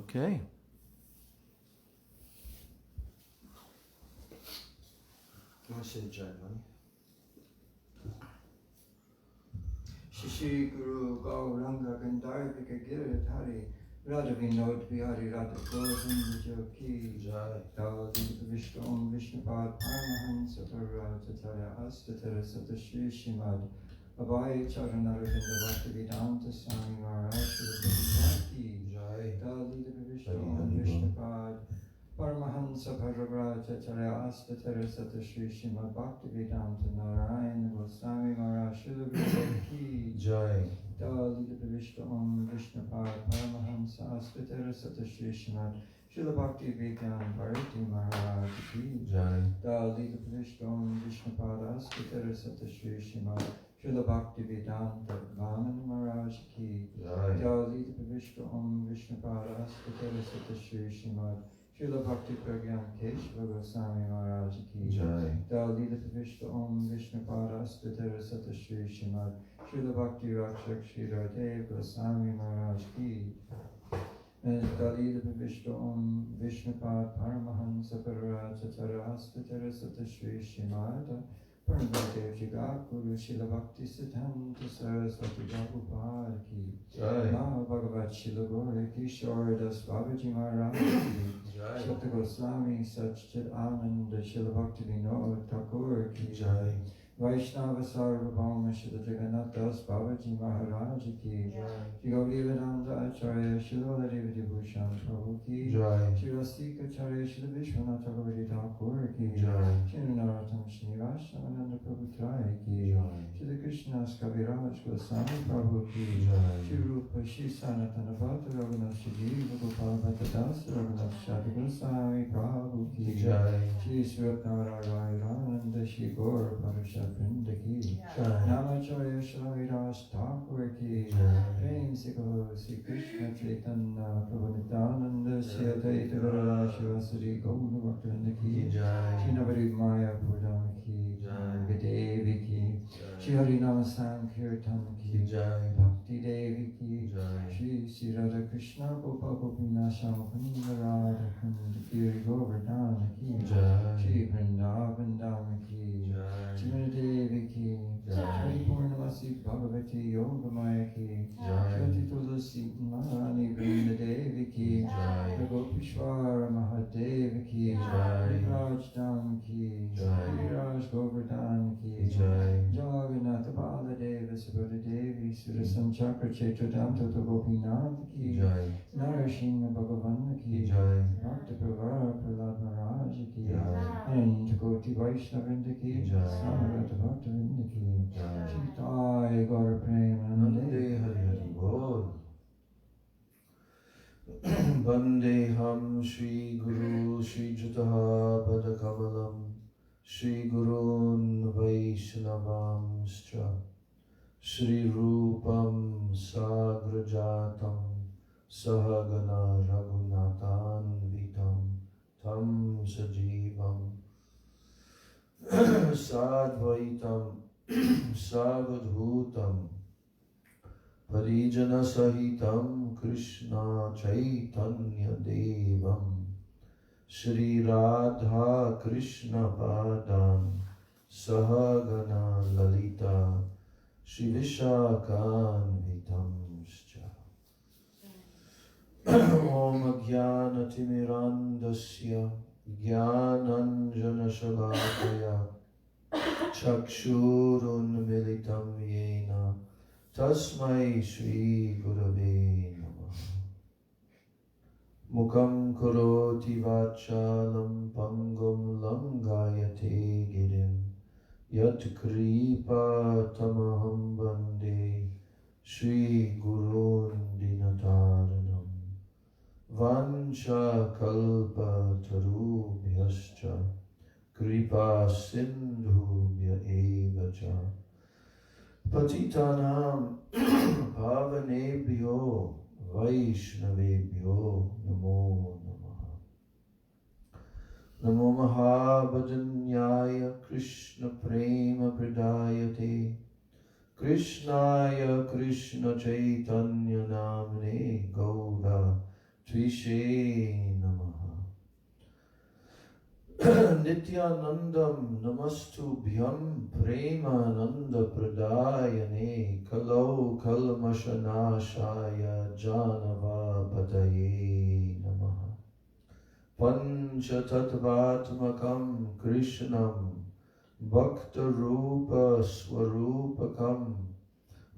Okay. Shishi Guru Gauranga Gandharvika Giridhari Radha Vinod Bihari Radha Govinda Joki Jai Dalita Vishnu Om Vishnupad Paramahansa Parvatatarya Astatara Sata Shri Srimad Abhay Charanaravinda Bhaktivedanta Swami Maharaj Shri Jai Dalita Vishnu Om Vishnupad Paramahansa Parvatatarya Astatara Sata Shri Srimad Bhaktivedanta Narayana Goswami Maharaj Shri Jai Dalita Vishnu Om Vishnupad Paramahansa Astatara Sata Shri Srimad Srila Bhakti Vedanta Bharati Maharaj Ki Jai Dalita Vishnu Om Vishnupad Astatara Sata Shri Srimad Srila Bhakti Vedanta Vaman Maharaj Ki Jai Dalita Vishnu Om Vishnupad Astatara Sata Shri Srimad Srila Bhakti Pragyan Keshava Goswami Maharaj Ki Jai Dalita Vishnu Om Vishnupad Astatara Sata Shri Srimad Srila Bhakti Rakshak Shri Radhe Goswami Maharaj Ki Dalita Vishnu Om Vishnupad Paramahansa Parvatatarya Astatara Sata Shri Srimad Pranavadev Jagakuru Srila Bhakti Siddhanta Saraswati Prabhupada Ki Maha Bhagavat Srila Gaura Kishore Das Babaji Maharaj Ki Shakta Goswami Satchit Ananda Srila Bhakti Vinod Thakur Ki Jai Vaishnava Sarvabhauma Srila Jagannath Das Babaji Maharaj Ki Jai Gauri Vedanta Acharya Srila Devati Bhushan Prabhu Ki Jai Srila Sika Acharya Srila Vishwanath Chakravarti Thakur Ki Jai Srila Narottam Srinivasa Ananda Prabhu Trai Ki Jai Srila Krishna Kaviraj Goswami Prabhu Ki Jai Sri Rupa Shri Sanatana Bhatta Raghunath Shri Gopal Bhatta Das Raghunath Shadi Goswami Prabhu Ki Jai Shri Svatnara Ananda Shri Gaur Parashad Vrinda Ki Namacharya Shri Ras Thakur Ki Prem Sikho Sri Krishna Chaitanya Prabhu Nityananda Shri Advaita Gadadhar Shivasari Gaura Bhaktivinoda Ki Shri Navadvip Maya Purdama Ki Gadevi Ki Shri Harinama Sankirtan Ki Bhakti Devi Ki Shri Sri Radha Krishna Gopal Gopinath Shamakunda Radha Kunda Giri Govardhana Ki Shri Vrindavan Dhama Ki Shri Devi Ki Shri Purnamasi Bhagavati Yogamaya Ki Shri Tulasi Mahani Vrinda Devi Ki Shri Gopishwara Mahadevi Ki Shri Braj Dham Ki Shri Raj Govardhan Ki Jagannath Baladeva Subhadra Devi Surasan Chakra Chetradanta Gopinath Ki Narashinha Bhagavan Ki Bhakta Pravara Prahlad Maharaj Ki and Koti Vaishnavinda Ki Samagata Bhaktavinda Ki Shitai Gaur Premanande Hari Hari Bol Vandeham Shri Guru Shri Jataha Padakamalam Shri Gurun Vaishnavamscha Shri Rupam Sagrajatam Sahagana Raghunathan Vitam Tam Sajivam Sadvaitam Savadhutam Parijana Sahitam Krishna Chaitanya Devam Shri Radha Krishna Padam Sahagana Lalita Shri Vishakan Vitamscha Om Jnana Timirandasya Jnananjana Shalakaya Chakshurun Militam Yena Tasmai Shri Gurave Namah Mukam Karoti Vachalam Pangum Langayate Girim Yat Kripa Tamaham Bande Shri Gurun Dinataranam Vancha Kalpa Tarubhyascha Kripa Sindhubhya Evacha Patitanam Pavanebhyo Vaishnavebhyo Namo Namaha Namo Mahabhajanyaya Krishna Prema Pradayate Krishnaya Krishna Chaitanya Namne Gaura Tvi Vishe Namaha. Nityanandam Namastubhyam Premananda Pradayane Kalau Kalmashanashaya Janava Pataye Namaha. Panchatattvatmakam Krishnam Bhakta Rupa Swarupakam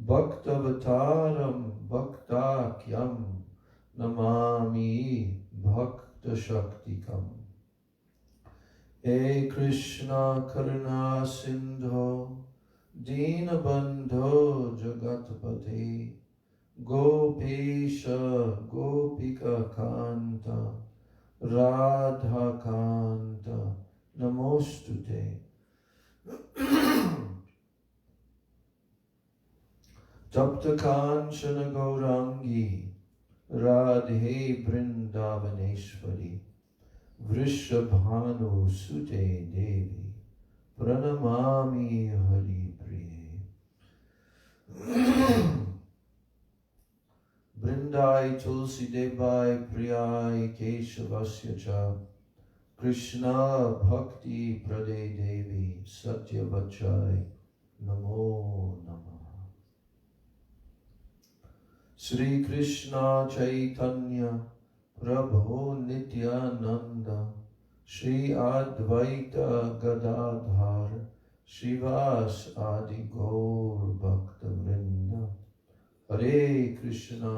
Bhaktavataram Bhaktakyam Namami Bhakta Shaktikam. He Krishna Karuna Sindho Dinabandho Jagatpate Gopesha Gopika Kanta Radha Kanta Namostute. Tapta Kanchana Gaurangi Radhe Vrindavaneshwari Vrishabhanu Sute Devi Pranamami Hari Priye. Brindai Tulsi Devai Priyai Keshavasya Cha Krishna Bhakti Prade Devi Satyavachai Namo Namaha. Sri Krishna Chaitanya Prabhu Nityananda Shri Advaita Gadadhar Shivas Adi Gaur Bhakta Vrinda. Hare Krishna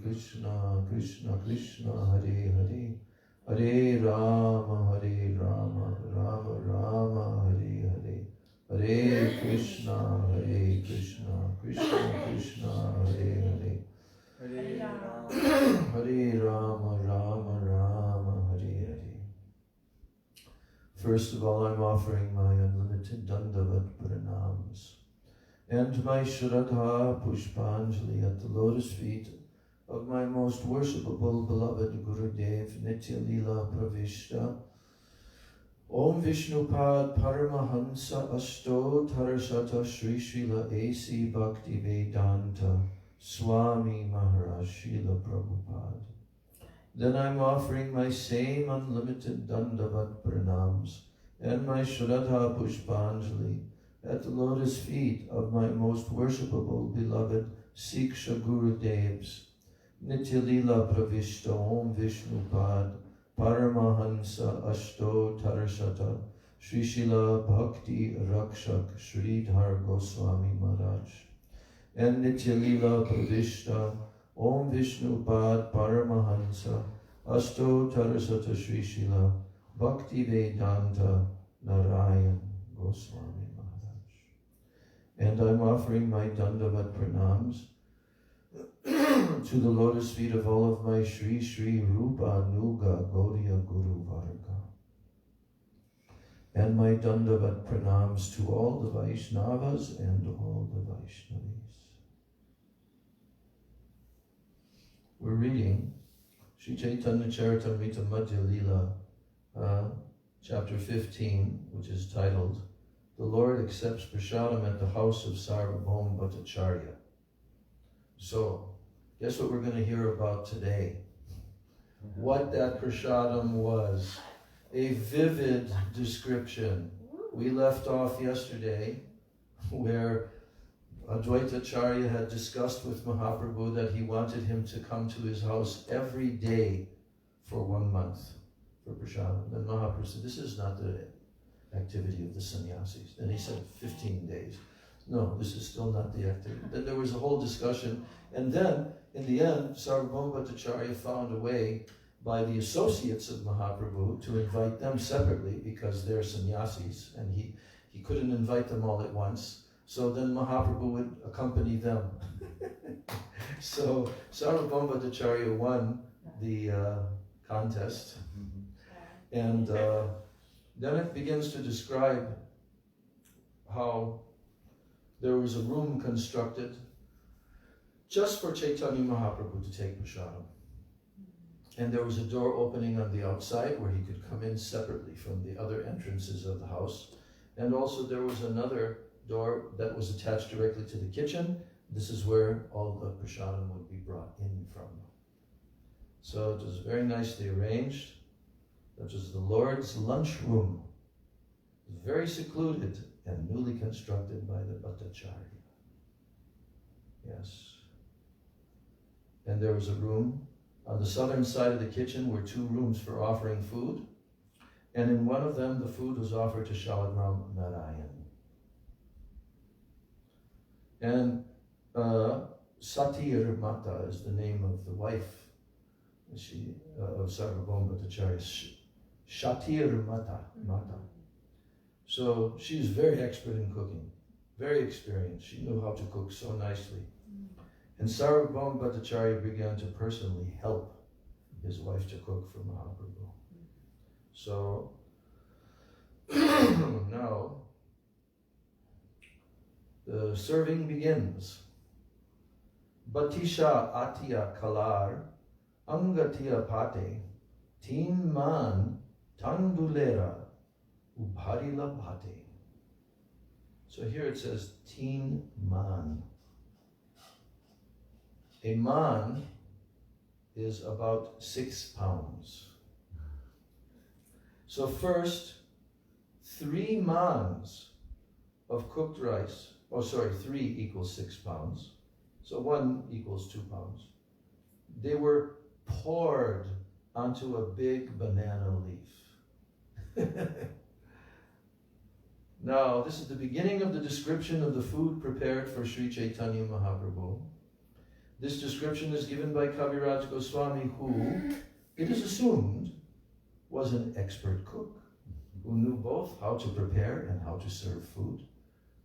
Krishna Krishna Hare Hare Hare Rama Rama Rama Hare Hare. Hare Krishna Krishna Krishna Hare Hare Hare Rama Rama Hare Hare. First of all, I'm offering my unlimited Dandavat Pranams and my Shraddha Pushpanjali at the lotus feet of my most worshipable beloved Gurudev Nitya Lila Pravishta Om Vishnupad Paramahansa Asto Tarasata Sri Srila A.C. Bhakti Vedanta Swami Maharaj Srila Prabhupada. Then I'm offering my same unlimited Dandavat Pranams and my Shraddha Pushpanjali at the lotus feet of my most worshipable beloved Siksha Gurudevs Nitya Lila Pravishta Om Vishnupad Paramahansa Ashto Tarashata Sri Srila Bhakti Rakshak Sridhar Goswami Maharaj and Nitya Lila Pravishta Om Vishnupad Paramahansa Ashto Tarashata Sri Srila Bhakti Vedanta Narayan Goswami Maharaj. And I'm offering my Dandavat Pranams to the lotus feet of all of my Sri Sri Rupa Nuga Gaudiya Guru Varga. And my Dandavat Pranams to all the Vaishnavas and all the Vaishnavis. We're reading Sri Chaitanya Charitamrita Madhya Lila, chapter 15, which is titled, The Lord Accepts Prasadam at the House of Sarvabhauma Bhattacharya. So, guess what we're going to hear about today? What that prasadam was. A vivid description. We left off yesterday where Advaita Acharya had discussed with Mahaprabhu that he wanted him to come to his house every day for 1 month for prasadam. Then Mahaprabhu said, this is not the activity of the sannyasis. Then he said 15 days. No, this is still not the activity. Then there was a whole discussion. And then, in the end, Sarvabhauma Bhattacharya found a way by the associates of Mahaprabhu to invite them separately because they're sannyasis, and he couldn't invite them all at once. So then Mahaprabhu would accompany them. So Sarvabhauma Bhattacharya won the contest. And then it begins to describe how there was a room constructed just for Chaitanya Mahaprabhu to take prasadam. And there was a door opening on the outside where he could come in separately from the other entrances of the house. And also there was another door that was attached directly to the kitchen. This is where all the prasadam would be brought in from. So it was very nicely arranged. That was the Lord's lunchroom. Very secluded and newly constructed by the Bhattacharya. Yes. And there was a room. On the southern side of the kitchen were 2 rooms for offering food. And in one of them, the food was offered to Shaladram Narayan. And Satir Mata is the name of the wife of Sarvabhauma Bhattacharya. Shatir Mata. So she's very expert in cooking, very experienced. She knew how to cook so nicely. And Sarvabhauma Bhattacharya began to personally help his wife to cook for Mahaprabhu. So now the serving begins. Batisha Atya Kalar Angatiya Pate Teen Man Tandulera Ubharila Bhate. So here it says Teen Man. A man is about 6 pounds. So first, 3 mans of cooked rice. 3 equals 6 pounds. So 1 equals 2 pounds. They were poured onto a big banana leaf. Now, this is the beginning of the description of the food prepared for Sri Chaitanya Mahaprabhu. This description is given by Kaviraj Goswami, who, it is assumed, was an expert cook, who knew both how to prepare and how to serve food.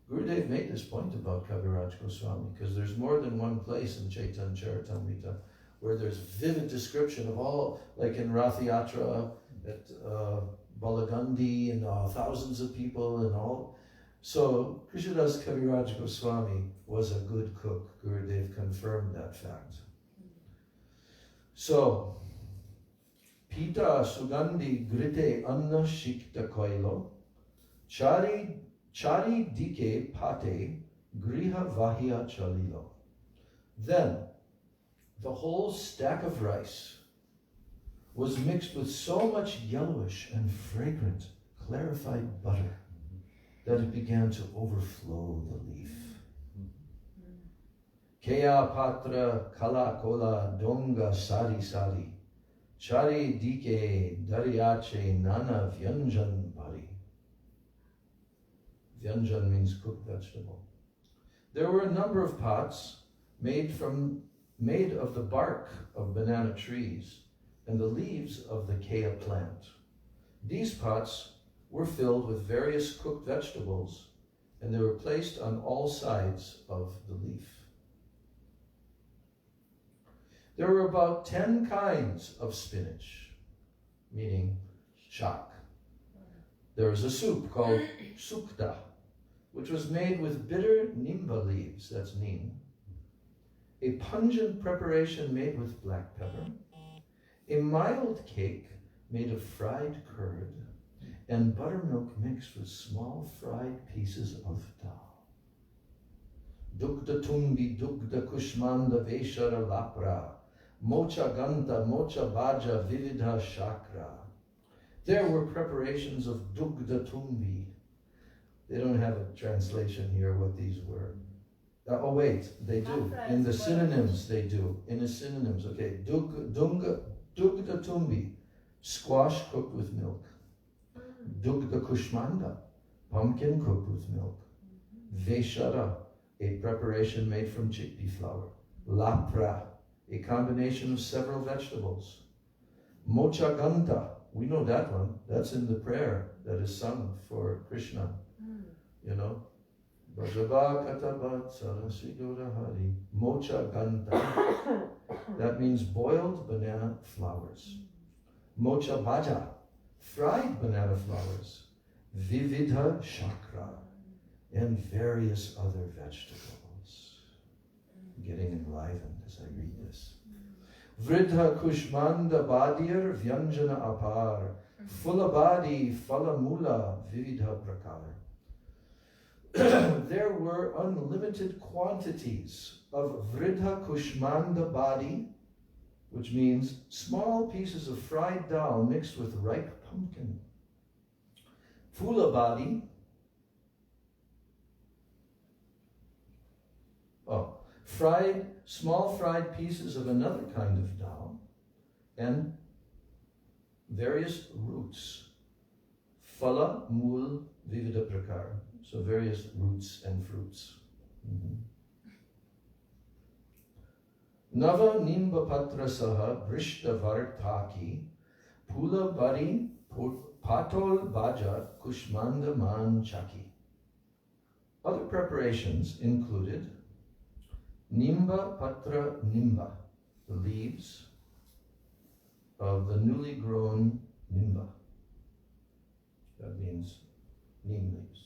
Gurudev made this point about Kaviraj Goswami, because there's more than one place in Chaitanya Charitamrita where there's vivid description of all, like in Rath Yatra, at Balagandi, and thousands of people and all. So Krishnadas Kaviraj Goswami was a good cook. Gurudev confirmed that fact. So, Pita Sugandhi Grite Anna Shikta Koilo, Chari Dike Pate Griha Vahya Chalilo. Then, the whole stack of rice was mixed with so much yellowish and fragrant clarified butter that it began to overflow the leaf. Kea patra kala kola donga sari sari, chari dike dariache nana vyanjan bari. Vyanjan means cooked vegetable. There were a number of pots made of the bark of banana trees and the leaves of the kea plant. These pots were filled with various cooked vegetables, and they were placed on all sides of the leaf. There were about 10 kinds of spinach, meaning shak. There was a soup called sukta, which was made with bitter nimba leaves, that's neem, a pungent preparation made with black pepper, a mild cake made of fried curd, and buttermilk mixed with small fried pieces of dal. Dugda tumbi, dugda kushmanda veshara lapra, mocha ganta, mocha baja, vividha shakra. There were preparations of dugda tumbi. They don't have a translation here what these were. Oh wait, they do. In the synonyms they do. In the synonyms, okay. Dugda tumbi, squash cooked with milk. Dugda kushmanda, pumpkin cooked with milk. Veshara, a preparation made from chickpea flour. Lapra, a combination of several vegetables. Mocha ganta, we know that one. That's in the prayer that is sung for Krishna. You know, Brajaba Katabat Sarasvidura Hari, Mocha Ganta. That means boiled banana flowers. Mocha Baja, fried banana flowers. Vividha Shakra, and various other vegetables. Getting enlivened as I read this. Vridha Kushmanda Badir Vyanjana Apar, Fulabadi Falamula Vividha Prakar. There were unlimited quantities of Vridha Kushmanda badi, which means small pieces of fried dal mixed with ripe pumpkin. Fulabadi, small fried pieces of another kind of dal, and various roots. Phala, mul, vivida prakar. So various roots and fruits. Nava nimba patra saha brishta vartaki pula bari patol baja kushmanda man chaki. Other preparations included nimba patra nimba, the leaves of the newly grown nimba. That means neem leaves.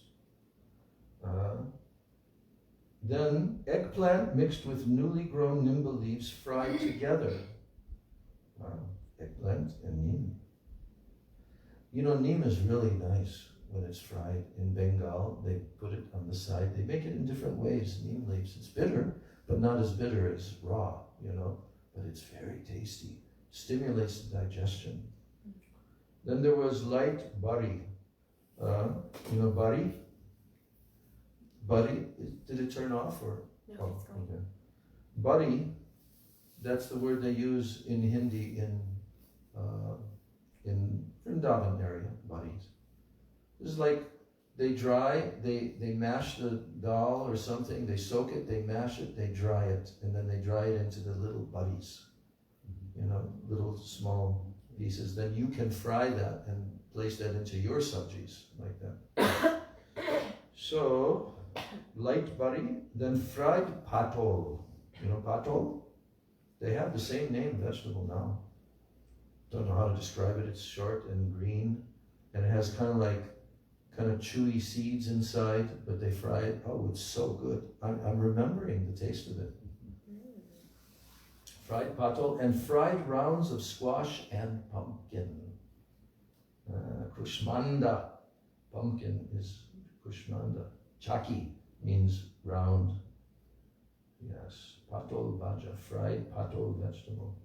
Then eggplant mixed with newly grown nimba leaves fried together. Eggplant and neem. You know, neem is really nice when it's fried. In Bengal, they put it on the side. They make it in different ways, neem leaves. It's bitter, but not as bitter as raw, you know, but it's very tasty. Stimulates the digestion. Then there was light bari. You know bari? Bari, did it turn off or? No, it's going. Okay. Bari, that's the word they use in Hindi in Vrindavan area, baris. It's like they dry, they mash the dal or something, they soak it, they mash it, they dry it, and then they dry it into the little baris, you know, little small pieces. Then you can fry that and place that into your sabjis, like that. So, light bari, then fried patol. You know patol? They have the same name vegetable now. Don't know how to describe it. It's short and green, and it has kind of chewy seeds inside, but they fry it. Oh, it's so good. I'm remembering the taste of it. Fried patol and fried rounds of squash and pumpkin. Kushmanda. Pumpkin is kushmanda. Chaki means round. Yes. Patol bhaja, fried patol vegetable.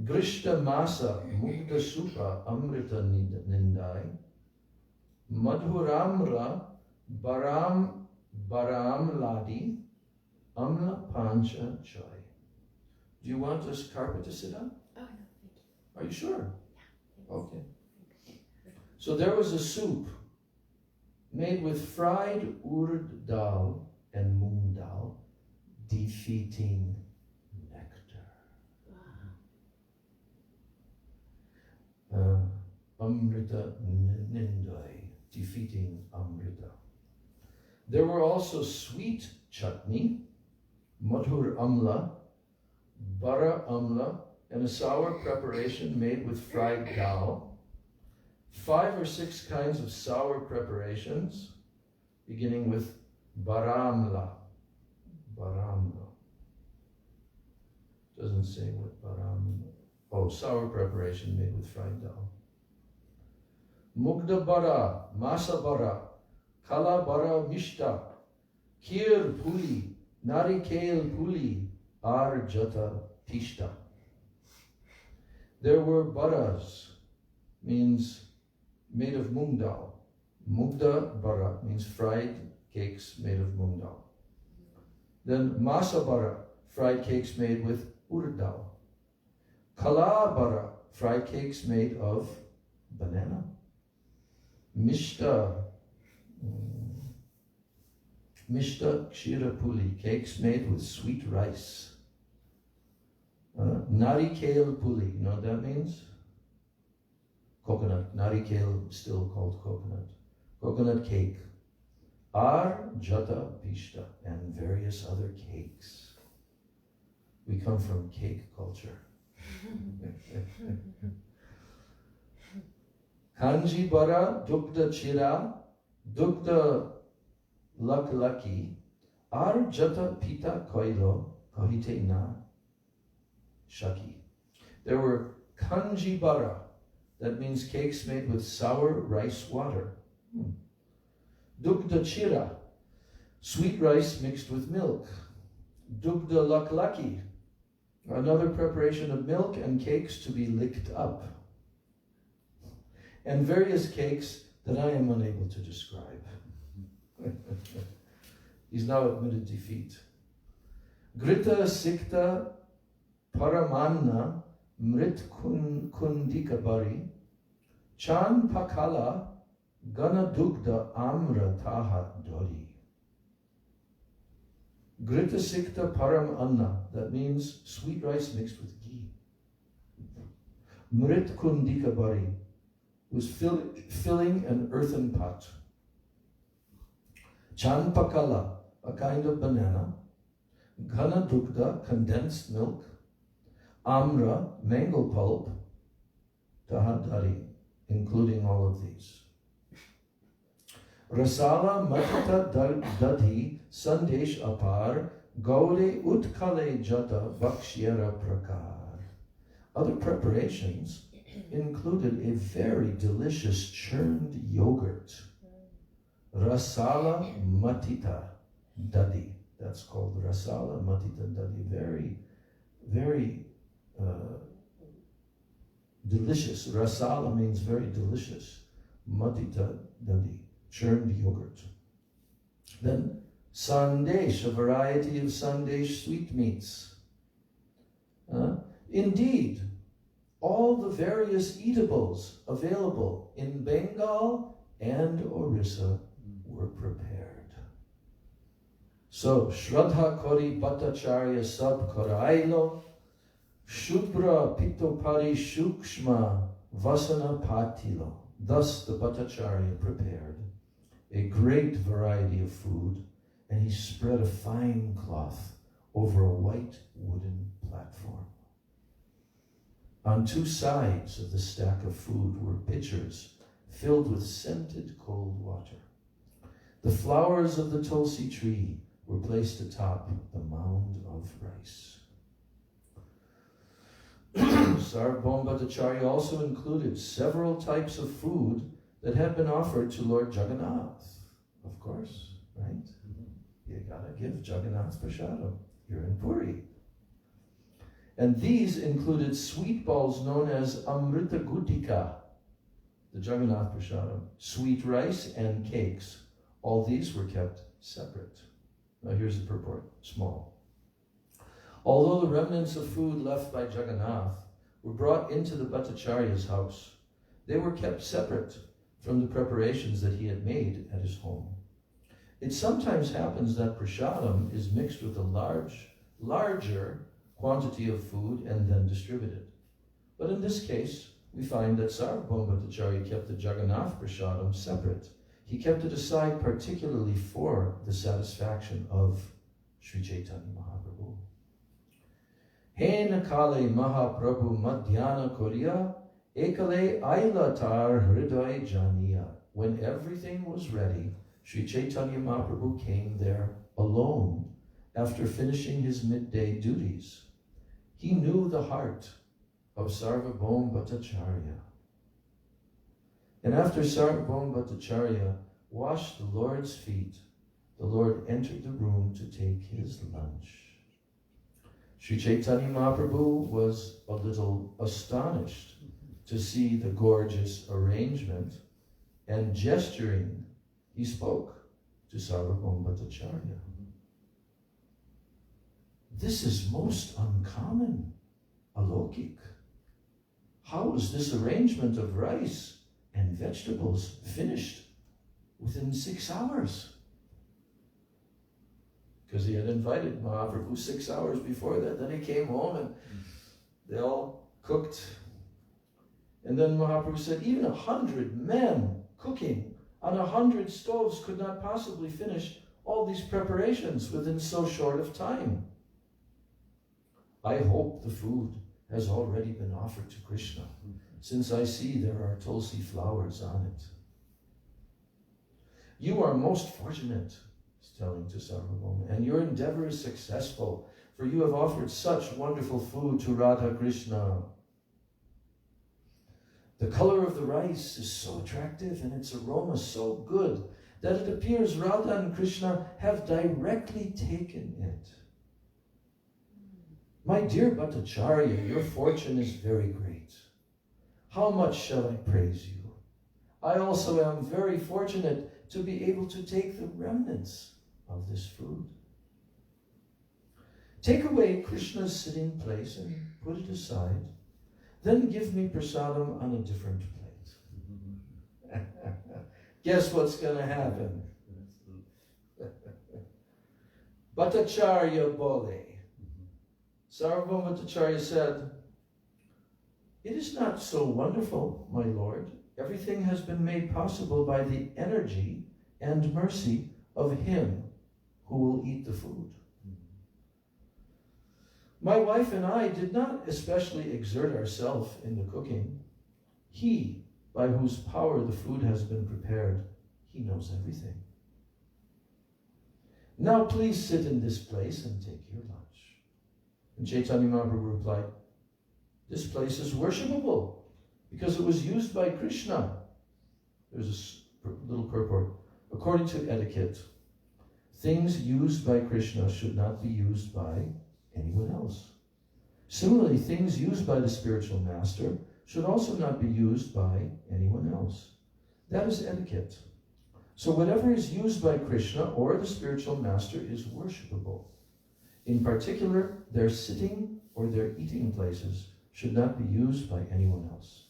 Grishta masa, mugda supa, amrita nindai. Madhuramra, baram ladi, amla pancha chai. Do you want this carpet to sit on? Oh, no, thank you. Are you sure? Yeah. Okay. So there was a soup made with fried urd dal and moong dal, defeating nectar. Wow. Amrita nindai, defeating amrita. There were also sweet chutney, madhur amla, bara amla, and a sour preparation made with fried dal. 5 or 6 kinds of sour preparations, beginning with baramla. Baramla. Doesn't say what baramla. Oh, sour preparation made with fried dal. Mugda bara, masa bara, kala bara mishta, kir puli, narikale puli, arjata pishta. There were baras, means made of moong dal. Mugda bara means fried cakes made of moong dal. Then masa bara, fried cakes made with urd dal. Kala bara, fried cakes made of banana. Mishta kshira puli, cakes made with sweet rice. Narikale puli, you know what that means? Coconut, narikale, still called coconut. Coconut cake. Jata pishta, and various other cakes. We come from cake culture. Kanji bara, dukta chira, dukta laklaki, jata pita koilo, kohite na shaki. There were kanji bara, that means cakes made with sour rice water. Dugda chira, sweet rice mixed with milk. Dugda laklaki, Another preparation of milk and cakes to be licked up. And various cakes that I am unable to describe. He's now admitted defeat. Grita Sikta Paramanna Mrit Kundikabari Chan Pakala Ganadugda Amra Taha Dori. Grita Sikta Param Anna, that means sweet rice mixed with ghee. Mrit Kundikabari was filling an earthen pot. Chan Pakala, a kind of banana. Ghana Dugda, condensed milk. Amra, mango pulp. Tahadari, including all of these. Rasala Matita Dadhi Sandesh Apar Gaure Utkale Jata Bakshyara Prakar. Other preparations included a very delicious churned yogurt. Rasala Matita Dadi. That's called Rasala Matita Dadi. Very, very delicious. Rasala means very delicious. Matita Dadi. Churned yogurt. Then sandesh, a variety of sandesh sweetmeats. Indeed, all the various eatables available in Bengal and Orissa were prepared. So, Shraddha Kori Bhattacharya Sab Korailo, Shubra Pitopari Shukshma Vasana Patilo. Thus the Bhattacharya prepared a great variety of food, and he spread a fine cloth over a white wooden platform. On two sides of the stack of food were pitchers filled with scented cold water. The flowers of the tulsi tree were placed atop the mound of rice. Sarvabhauma Bhattacharya also included several types of food that had been offered to Lord Jagannath. Of course, right? You gotta give Jagannath Prashadam. You're in Puri. And these included sweet balls known as Amrita Gudika, the Jagannath Prashadam, sweet rice and cakes. All these were kept separate. Now here's the purport, small. Although the remnants of food left by Jagannath were brought into the Bhattacharya's house, they were kept separate from the preparations that he had made at his home. It sometimes happens that prashadam is mixed with a larger quantity of food and then distributed. But in this case, we find that Sarvabhauma Bhattacharya kept the Jagannath prashadam separate. He kept it aside particularly for the satisfaction of Sri Chaitanya Mahaprabhu. Hena kale Mahaprabhu madhyana koriya ekale ailatar hriday janiya. When everything was ready, Sri Chaitanya Mahaprabhu came there alone after finishing his midday duties. He knew the heart of Sarvabhauma Bhattacharya. And after Sarvabhauma Bhattacharya washed the Lord's feet, the Lord entered the room to take his lunch. Sri Chaitanya Mahaprabhu was a little astonished to see the gorgeous arrangement, and gesturing, he spoke to Sarvabhauma Bhattacharya. This is most uncommon, alokik. How is this arrangement of rice and vegetables finished within 6 hours? Because he had invited Mahaprabhu 6 hours before that. Then he came home and they all cooked. And then Mahaprabhu said, even 100 men cooking on 100 stoves could not possibly finish all these preparations within so short of time. I hope the food has already been offered to Krishna, since I see there are tulsi flowers on it. You are most fortunate, he's telling to Sarvabhauma, and your endeavor is successful, for you have offered such wonderful food to Radha Krishna. The color of the rice is so attractive and its aroma so good that it appears Radha and Krishna have directly taken it. My dear Bhattacharya, your fortune is very great. How much shall I praise you? I also am very fortunate to be able to take the remnants of this food. Take away Krishna's sitting place and put it aside. Then give me prasadam on a different plate. Guess what's going to happen? Bhattacharya bole. Sarvabhauma Bhattacharya said, "It is not so wonderful, my lord. Everything has been made possible by the energy and mercy of him who will eat the food. My wife and I did not especially exert ourselves in the cooking. He, by whose power the food has been prepared, he knows everything. Now please sit in this place and take your lunch." And Chaitanya Mahaprabhu replied, "This place is worshipable because it was used by Krishna." There's a little purport. According to etiquette, things used by Krishna should not be used by anyone else. Similarly, things used by the spiritual master should also not be used by anyone else. That is etiquette. So whatever is used by Krishna or the spiritual master is worshipable. In particular, their sitting or their eating places should not be used by anyone else.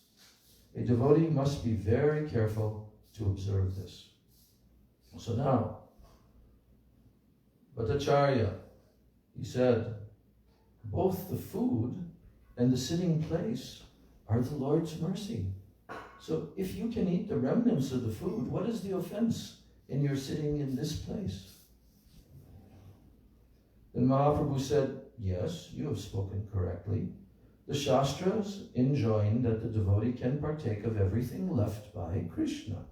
A devotee must be very careful to observe this. So now, Bhattacharya, he said, both the food and the sitting place are the Lord's mercy. So if you can eat the remnants of the food, what is the offense in your sitting in this place? Then Mahaprabhu said, "Yes, you have spoken correctly. The Shastras enjoin that the devotee can partake of everything left by Krishna."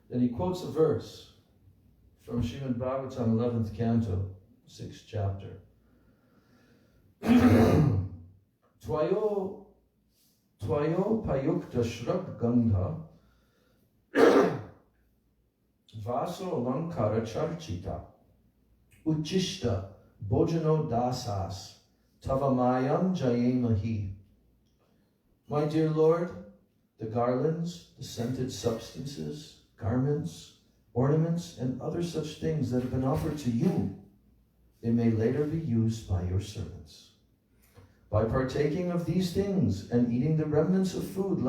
Then he quotes a verse from Srimad Bhagavatam, 11th canto, 6th chapter. Tvayo payukta shrab gandha vaso alankara charchita uchishta bojano dasas tavamayam jayemahi. My dear Lord, the garlands, the scented substances, garments, ornaments, and other such things that have been offered to you, they may later be used by your servants. By partaking of these things and eating the remnants of food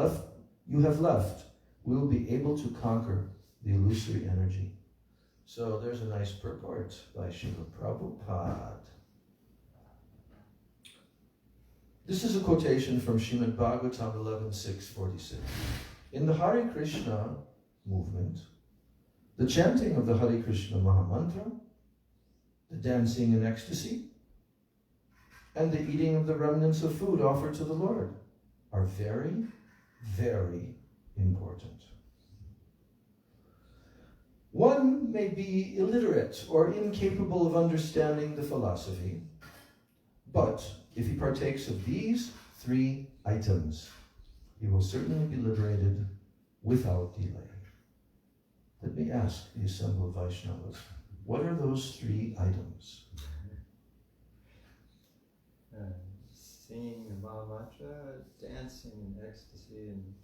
you have left, we will be able to conquer the illusory energy. So there's a nice purport by Srila Prabhupada. This is a quotation from Srimad Bhagavatam 11.6.46. In the Hare Krishna movement, the chanting of the Hare Krishna Mahamantra, the dancing in ecstasy, and the eating of the remnants of food offered to the Lord are very, very important. One may be illiterate or incapable of understanding the philosophy, but if he partakes of these 3 items, he will certainly be liberated without delay. Let me ask the assembled Vaishnavas, what are those 3 items? Singing the Mahamantra, dancing in ecstasy, and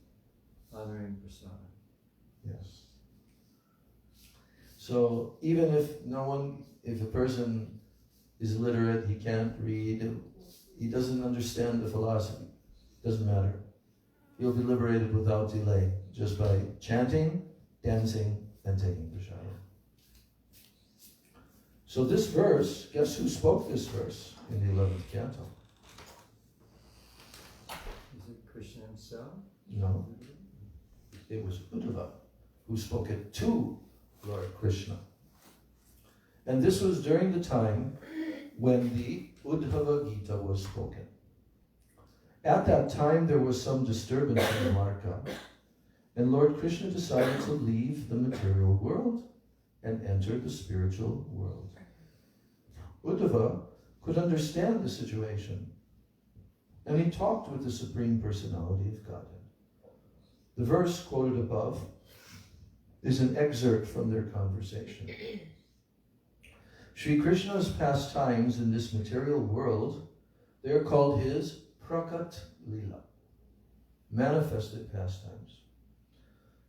honoring prasad. Yes. So even if a person is illiterate, he can't read, he doesn't understand the philosophy, doesn't matter. He'll be liberated without delay, just by chanting, dancing, and taking prasad. So this verse, guess who spoke this verse in the 11th canto? Is it Krishna himself? No, it was Uddhava who spoke it to Lord Krishna. And this was during the time when the Uddhava Gita was spoken. At that time there was some disturbance in the Marka, and Lord Krishna decided to leave the material world and enter the spiritual world. Uddhava could understand the situation, and he talked with the Supreme Personality of Godhead. The verse quoted above is an excerpt from their conversation. Sri Krishna's pastimes in this material world, they are called his Prakat Lila, manifested pastimes.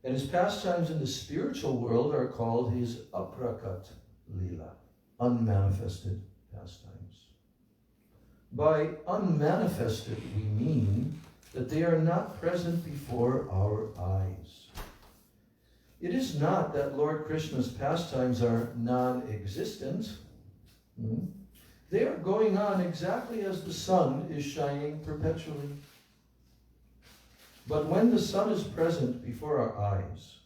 And his pastimes in the spiritual world are called his Aprakat Lila, unmanifested pastimes. By unmanifested, we mean that they are not present before our eyes. It is not that Lord Krishna's pastimes are non-existent. They are going on exactly as the sun is shining perpetually. But when the sun is present before our eyes,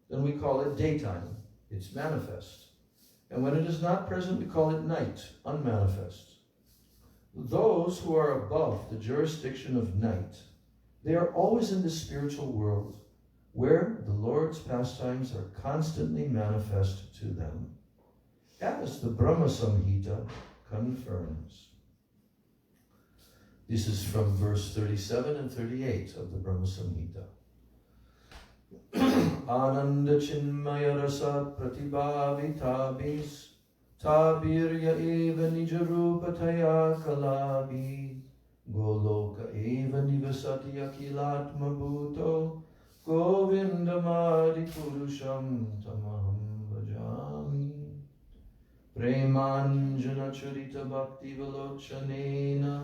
then we call it daytime. It's manifest. And when it is not present, we call it night, unmanifest. Those who are above the jurisdiction of night, they are always in the spiritual world, where the Lord's pastimes are constantly manifest to them, as the Brahma Samhita confirms. This is from verse 37 and 38 of the Brahma Samhita. Ananda Chinmaya Rasa Pratibhavitabis Tabirya Eva Nijarupataya Kalabi Goloka Eva Nivasati Akilatma Bhuto Govindamadi Purusham Tamaham Bhajami Premanjana Charita Bhakti Valochanena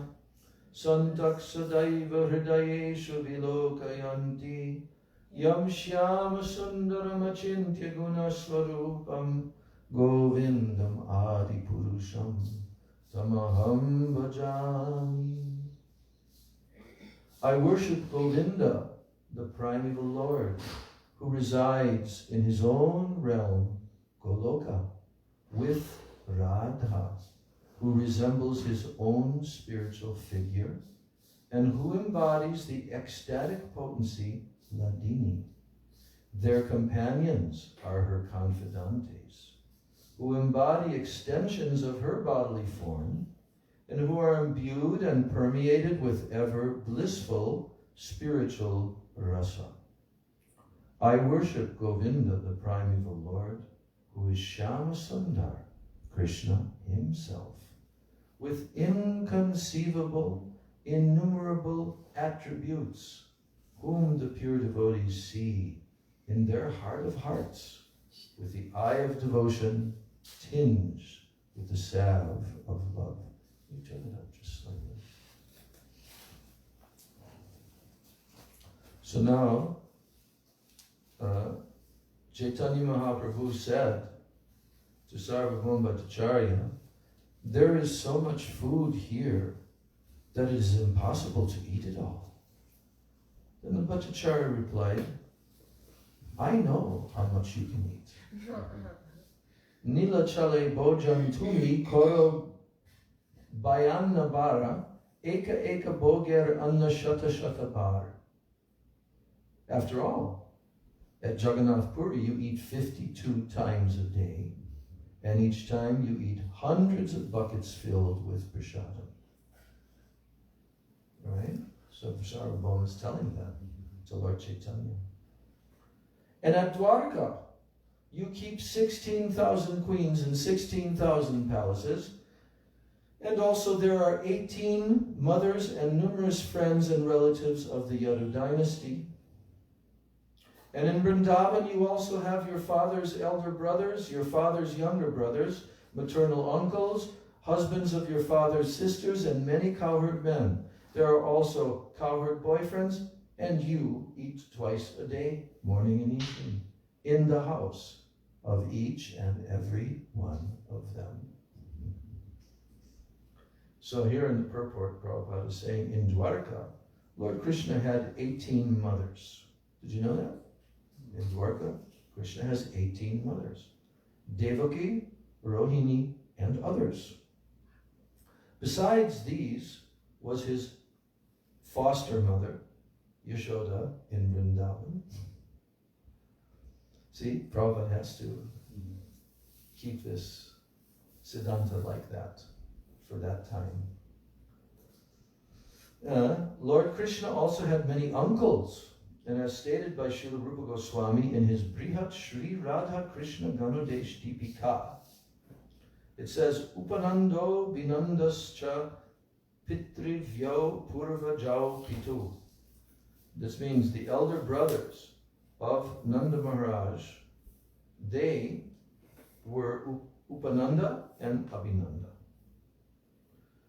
Santak Sadaiva Hridayeshu Vilokayanti Yam Shyama Sundaram Achintya Gunaswarupam Govindam Adi Purusham Tamaham Bhajami. I worship Govinda, the primeval Lord, who resides in his own realm, Goloka, with Radha, who resembles his own spiritual figure, and who embodies the ecstatic potency, Ladini. Their companions are her confidantes, who embody extensions of her bodily form, and who are imbued and permeated with ever blissful spiritual rasa. I worship Govinda, the primeval Lord, who is Shyama Sundar, Krishna himself, with inconceivable, innumerable attributes, whom the pure devotees see in their heart of hearts, with the eye of devotion tinged with the salve of love. You turn it up just slightly. So now, Chaitanya Mahaprabhu said to Sarvabhauma Bhattacharya, there is so much food here that it is impossible to eat it all. Then the Bhattacharya replied, I know how much you can eat. Nila chale bojan tumi koro bayanna bara eka boger anna shata shata bar. After all, at Jagannath Puri you eat 52 times a day, and each time you eat hundreds of buckets filled with prasadam. Right? So Sarvabhauma is telling that to Lord Chaitanya. And at Dwarka, you keep 16,000 queens and 16,000 palaces, and also there are 18 mothers and numerous friends and relatives of the Yadu dynasty. And in Vrindavan, you also have your father's elder brothers, your father's younger brothers, maternal uncles, husbands of your father's sisters, and many cowherd men. There are also cowherd boyfriends, and you eat twice a day, morning and evening, in the house of each and every one of them. So here in the purport, Prabhupada is saying, in Dwarka, Lord Krishna had 18 mothers. Did you know that? In Dwarka, Krishna has 18 mothers. Devaki, Rohini, and others. Besides these was his foster mother, Yashoda, in Vrindavan. See, Prabhupada has to keep this Siddhanta like that for that time. Lord Krishna also had many uncles, and as stated by Srila Rupa Goswami in his Brihat Shri Radha Krishna Ganodesh Deepika, It says, Upanando binandascha pitrivyo purvajao pitu. This means the elder brothers of Nanda Maharaj, they were Upananda and Abhinanda.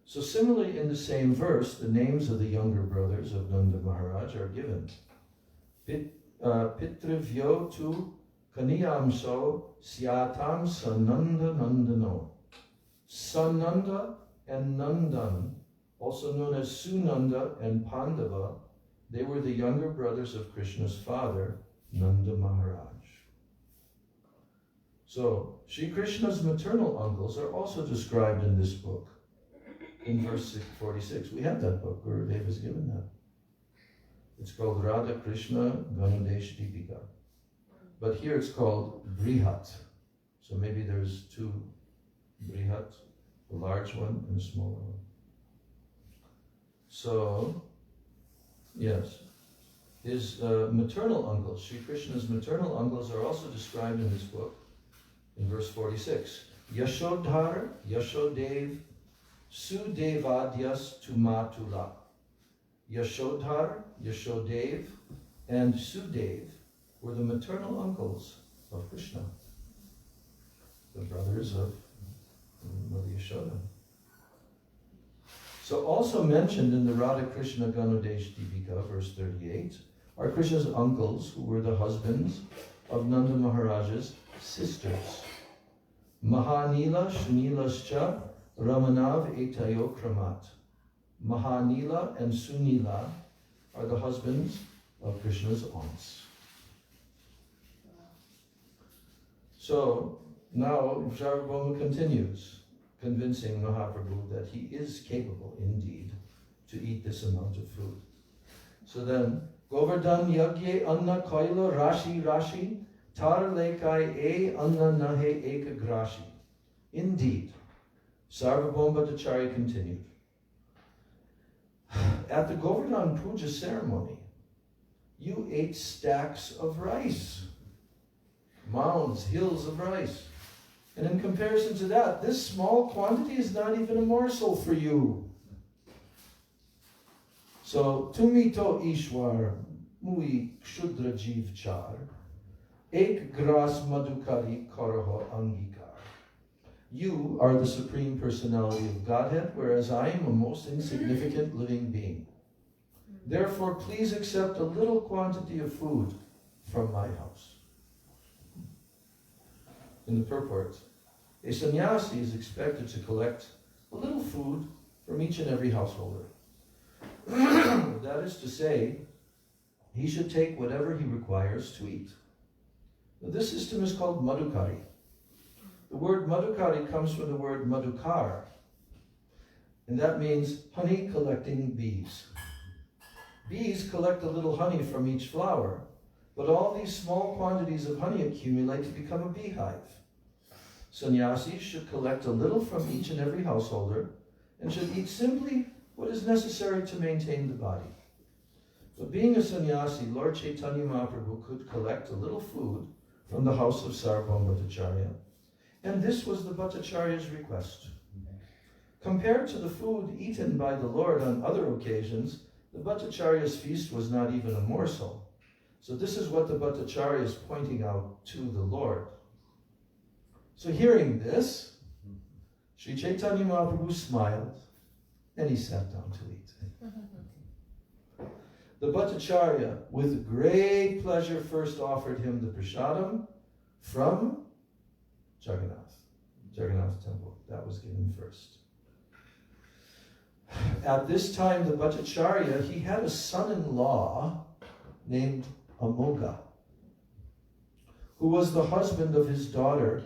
So similarly in the same verse, the names of the younger brothers of Nanda Maharaj are given. Pitrivyo tu kaniyamso syatam sananda nandano. Sananda and Nandan, also known as Sunanda and Pandava, they were the younger brothers of Krishna's father, Nanda Maharaj. So, Sri Krishna's maternal uncles are also described in this book, in verse 46. We have that book, Gurudev has given that. It's called Radha Krishna Ganudesh Deepika. But here it's called Brihat. So maybe there's two Brihat, a large one and a smaller one. So, yes, his maternal uncles, Sri Krishna's maternal uncles are also described in this book in verse 46. Yashodhar, Yashodev, Sudevadyas Tumatula. Yashodhar, Yashodev, and Sudev were the maternal uncles of Krishna, the brothers of Mother Yashoda. So also mentioned in the Radha Krishna Ganudesh Deepika, verse 38, are Krishna's uncles who were the husbands of Nanda Maharaj's sisters. Mahanila Shunilascha Ramanav Etayo Kramat. Mahanila and Sunila are the husbands of Krishna's aunts. So now Sarvabhauma continues, convincing Mahaprabhu that he is capable indeed to eat this amount of food. So then, Govardhan Yagye Anna Kaila Rashi Rashi Tar Lekai E Anna Nahe Eka Grashi. Indeed, Sarvabhauma Bhattacharya continued. At the Govardhan Puja ceremony, you ate stacks of rice, mounds, hills of rice. And in comparison to that, this small quantity is not even a morsel for you. So, Tumito Ishwar Mui Kshudra Jeev Char Ek Gras Madhukari Karaho Angikar. You are the Supreme Personality of Godhead, whereas I am a most insignificant living being. Therefore, please accept a little quantity of food from my house. In the purport, a sannyasi is expected to collect a little food from each and every householder. That is to say, he should take whatever he requires to eat. Now, this system is called madhukari. The word madhukari comes from the word madhukar, and that means honey collecting bees. Bees collect a little honey from each flower, but all these small quantities of honey accumulate to become a beehive. Sannyasis should collect a little from each and every householder and should eat simply what is necessary to maintain the body. But being a sannyasi, Lord Chaitanya Mahaprabhu could collect a little food from the house of Sarvabhauma Bhattacharya, and this was the Bhattacharya's request. Compared to the food eaten by the Lord on other occasions, the Bhattacharya's feast was not even a morsel. So this is what the Bhattacharya is pointing out to the Lord. So hearing this, Sri Chaitanya Mahaprabhu smiled and he sat down to eat. The Bhattacharya, with great pleasure, first offered him the prasadam from Jagannath temple. That was given first. At this time, the Bhattacharya, he had a son-in-law named Amoga, who was the husband of his daughter,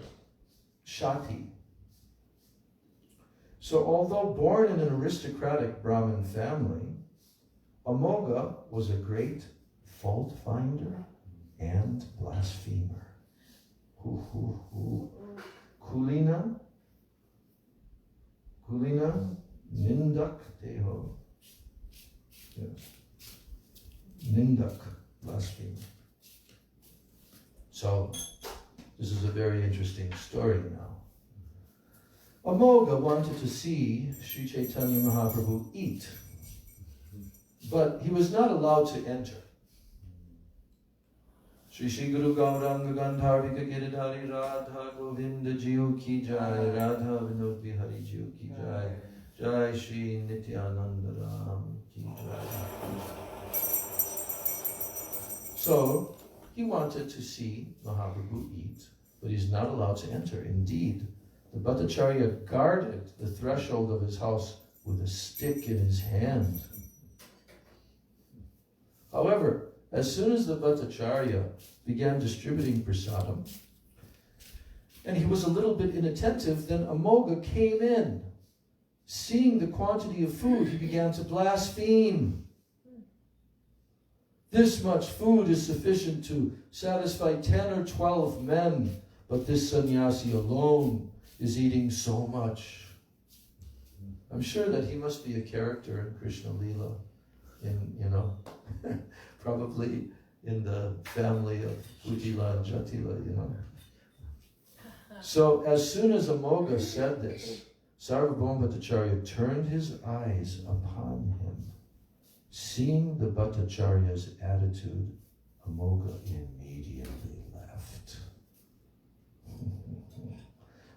Shati. So although born in an aristocratic Brahmin family, Amoga was a great fault finder and blasphemer. Kulina Nindak Deho. Nindak, blasphemer. So, this is a very interesting story now. Amoga wanted to see Sri Chaitanya Mahaprabhu eat, but he was not allowed to enter. Shri Shri Guru Gauranga Gandharvika Giridhari Radha Govinda Jiu Ki Jai, Radha Vinod Bihari Jiu Ki Jai, Jai Shri Nityananda Ram Ki Jai. So he wanted to see Mahaprabhu eat, but he's not allowed to enter. Indeed, the Bhattacharya guarded the threshold of his house with a stick in his hand. However, as soon as the Bhattacharya began distributing prasadam, and he was a little bit inattentive, then Amoga came in. Seeing the quantity of food, he began to blaspheme. This much food is sufficient to satisfy 10 or 12 men, but this sannyasi alone is eating so much. I'm sure that he must be a character in Krishna Lila, probably in the family of Ujila and Jatila, So as soon as Amoga said this, Sarvabhauma Bhattacharya turned his eyes upon him. Seeing the Bhattacharya's attitude, Amoga immediately left.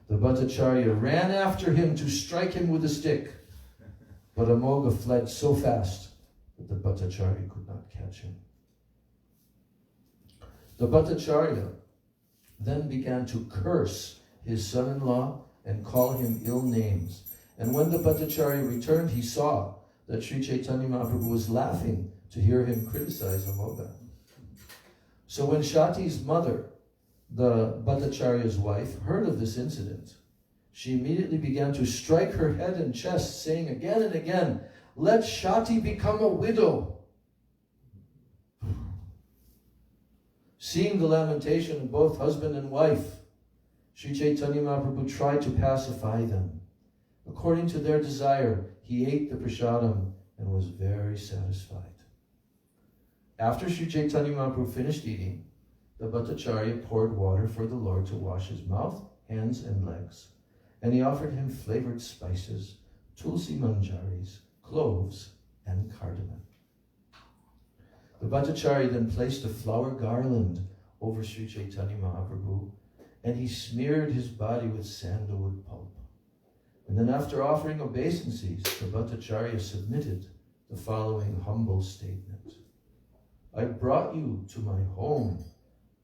The Bhattacharya ran after him to strike him with a stick, but Amoga fled so fast that the Bhattacharya could not catch him. The Bhattacharya then began to curse his son-in-law and call him ill names. And when the Bhattacharya returned, he saw that Sri Chaitanya Mahaprabhu was laughing to hear him criticize Amoga. So when Shati's mother, the Bhattacharya's wife, heard of this incident, she immediately began to strike her head and chest, saying again and again, "Let Shati become a widow." Seeing the lamentation of both husband and wife, Sri Chaitanya Mahaprabhu tried to pacify them. According to their desire, he ate the prasadam and was very satisfied. After Sri Chaitanya Mahaprabhu finished eating, the Bhattacharya poured water for the Lord to wash his mouth, hands, and legs, and he offered him flavored spices, tulsi manjaris, cloves, and cardamom. The Bhattacharya then placed a flower garland over Sri Chaitanya Mahaprabhu, and he smeared his body with sandalwood pulp. And then after offering obeisances, the Bhattacharya submitted the following humble statement. "I brought you to my home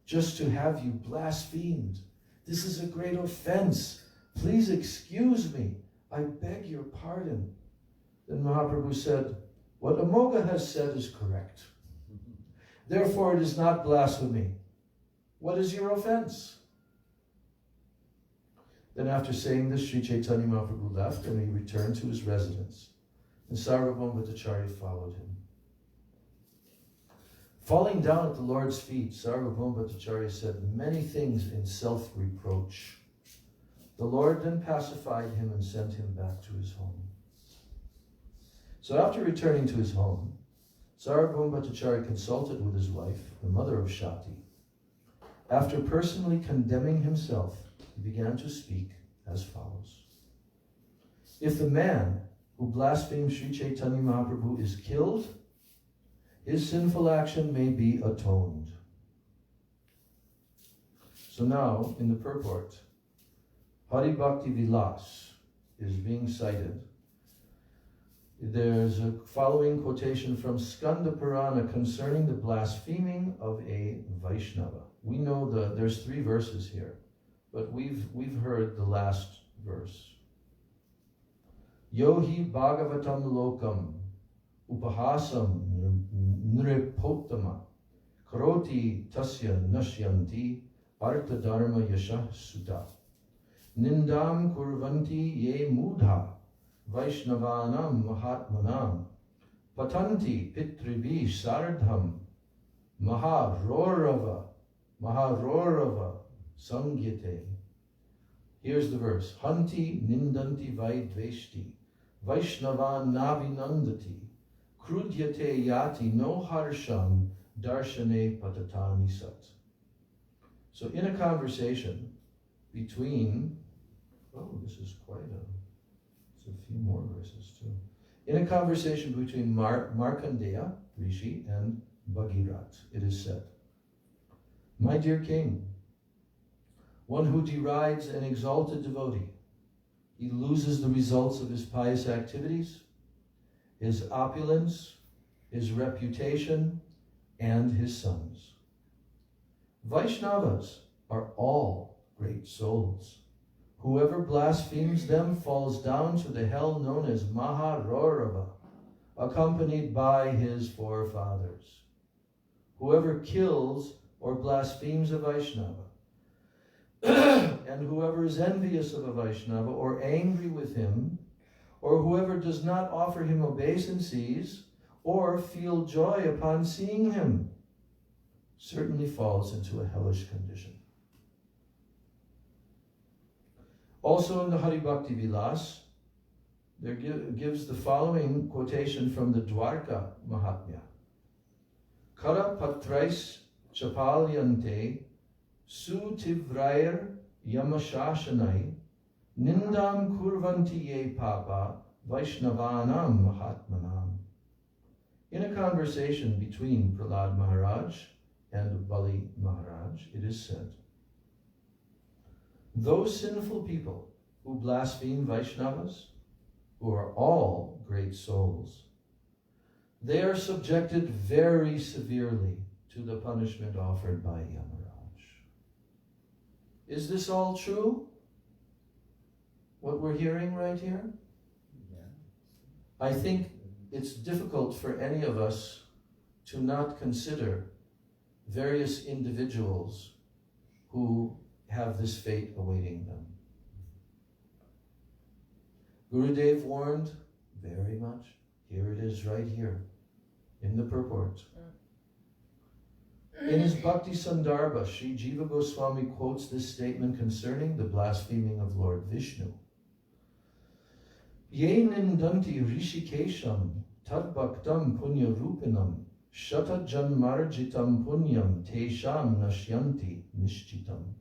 just to have you blasphemed. This is a great offense. Please excuse me. I beg your pardon." Then Mahaprabhu said, "What Amoga has said is correct. Therefore it is not blasphemy. What is your offense?" Then after saying this, Sri Chaitanya Mahaprabhu left and he returned to his residence. And Sarvabhauma Bhattacharya followed him. Falling down at the Lord's feet, Sarvabhauma Bhattacharya said many things in self-reproach. The Lord then pacified him and sent him back to his home. So after returning to his home, Sarvabhauma Bhattacharya consulted with his wife, the mother of Shati. After personally condemning himself, he began to speak as follows. "If the man who blasphemes Sri Chaitanya Mahaprabhu is killed, his sinful action may be atoned." So now, in the purport, Hari Bhakti Vilas is being cited. There's a following quotation from Skanda Purana concerning the blaspheming of a Vaishnava. We know there's 3 verses here, but we've heard the last verse. Yohi Bhagavatam Lokam Upahasam Nripottama Karoti Tasya Nashyanti Artha Dharma Yashah Sutta Nindam Kurvanti Ye Mudha Vaishnavanam Mahatmanam Patanti Pitribi Sardham Maharorava Sangyate. Here's the verse. Hanti Nindanti Vaidveshti Vaishnavan Navinandati Krudyate Yati No Harsham Darshane Patatani Sat. So in a conversation between Oh, this is it's a few more verses too. In a conversation between Markandeya, Rishi, and Bhagirat, it is said, "My dear king, one who derides an exalted devotee, he loses the results of his pious activities, his opulence, his reputation, and his sons. Vaishnavas are all great souls. Whoever blasphemes them falls down to the hell known as Maharorava, accompanied by his forefathers. Whoever kills or blasphemes a Vaishnava, and whoever is envious of a Vaishnava or angry with him, or whoever does not offer him obeisances or feel joy upon seeing him, certainly falls into a hellish condition." Also in the Hari Bhakti Vilas, there gives the following quotation from the Dwarka Mahatmya. "Kara patrais chapalyante sutivrayar yamashashanai nindam kurvanti ye papa vaishnavanam mahatmanam." In a conversation between Prahlad Maharaj and Bali Maharaj, it is said, "Those sinful people who blaspheme Vaishnavas, who are all great souls, they are subjected very severely to the punishment offered by Yamaraj." Is this all true? What we're hearing right here? Yeah. I think it's difficult for any of us to not consider various individuals who have this fate awaiting them. Gurudev warned very much. Here it is right here in the purport. In his Bhakti Sandarbha, Sri Jiva Goswami quotes this statement concerning the blaspheming of Lord Vishnu. "Ye nindanti rishikesham tadbhaktam punya rupinam shata janmarjitam punyam tesham nashyanti nishchitam.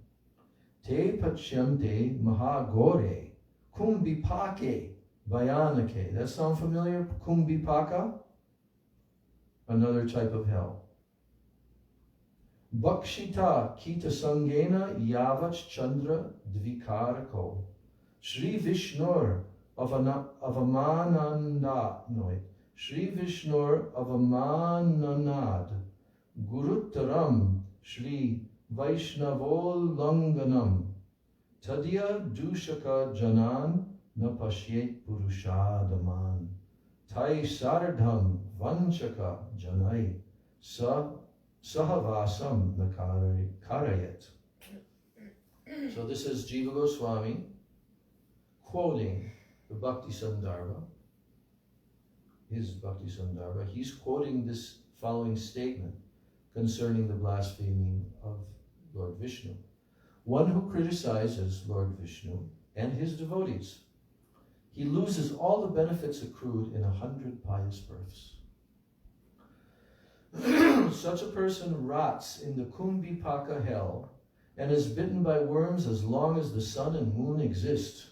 Te pachyante mahagore kumbhipake vayanake." That sound familiar? Kumbhipaka? Another type of hell. "Bhakshita kita sangena yavach chandra dvikarako. Sri Vishnur Sri Vishnur avamananad guruttaram Sri Vaishnavol Langanam Tadya Dushaka Janan na Pashyet Purushadaman Tai Sardham Vanchaka Janai Sahavasam Nakarayat." So this is Jiva Goswami quoting the Bhakti Sandarbha, his Bhakti Sandarbha. He's quoting this following statement concerning the blaspheming of Lord Vishnu. One who criticizes Lord Vishnu and his devotees, he loses all the benefits accrued in 100 pious births. Such a person rots in the Kumbhipaka hell and is bitten by worms as long as the sun and moon exist.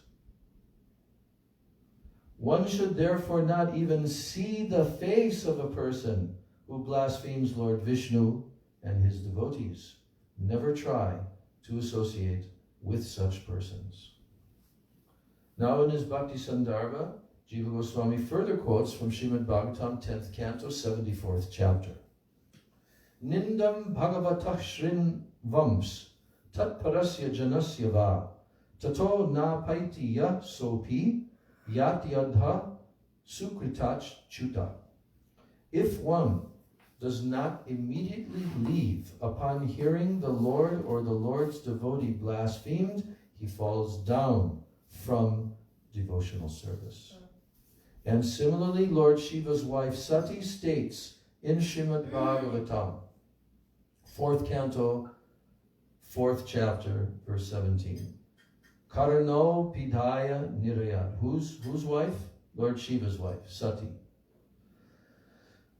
One should therefore not even see the face of a person who blasphemes Lord Vishnu and his devotees. Never try to associate with such persons. Now in his Bhakti Sandarbha, Jiva Goswami further quotes from Srimad Bhagavatam 10th Canto, 74th chapter. "Nindam bhagavatah shrin vams tat parasya janasya va tato na paiti ya sopi yat yadha sukritach chuta." If one does not immediately leave upon hearing the Lord or the Lord's devotee blasphemed, he falls down from devotional service. And similarly, Lord Shiva's wife Sati states in Srimad Bhagavatam, 4th Canto, 4th chapter, verse 17. "Karano pidaya nirayat." Whose wife? Lord Shiva's wife, Sati.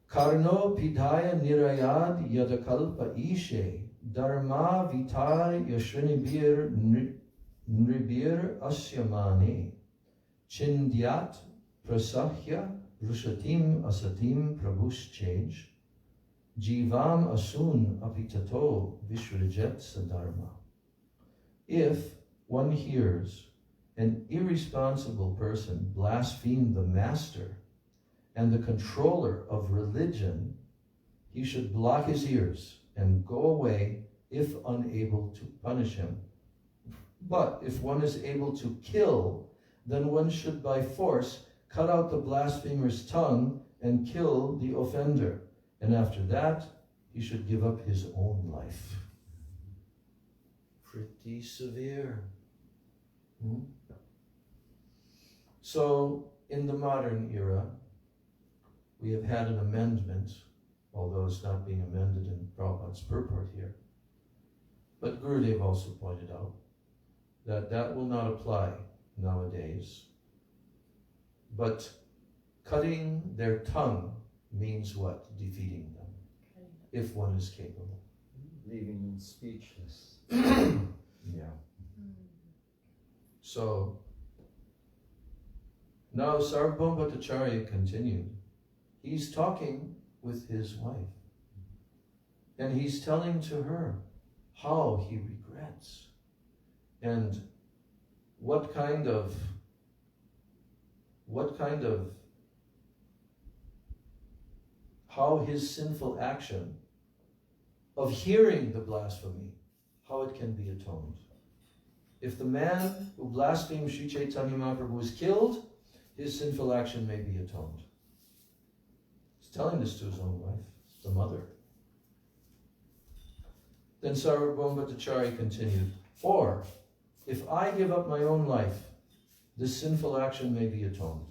"Karno pidaya nirayad yadakalpa ishe dharma vitar yashrinibir nribir asyamani chindyat prasahya rushatim asatim prabushchej jivam asun apitato vishrajet sadharma. If one hears an irresponsible person blaspheme the master and the controller of religion, he should block his ears and go away if unable to punish him. But if one is able to kill, then one should by force cut out the blasphemer's tongue and kill the offender. And after that, he should give up his own life. Pretty severe. So, in the modern era, we have had an amendment, although it's not being amended in Prabhupada's purport here. But Gurudev also pointed out that that will not apply nowadays. But cutting their tongue means what? Defeating them, if one is capable. Leaving them speechless. Yeah. So, now Sarvabhauma Bhattacharya continued. He's talking with his wife. And he's telling to her how he regrets and what kind of how his sinful action of hearing the blasphemy, how it can be atoned. If the man who blasphemed Sri Chaitanya Mahaprabhu is killed, his sinful action may be atoned. He's telling this to his own wife, the mother. Then Sarvabhauma Bhattacharya continued, or if I give up my own life, this sinful action may be atoned.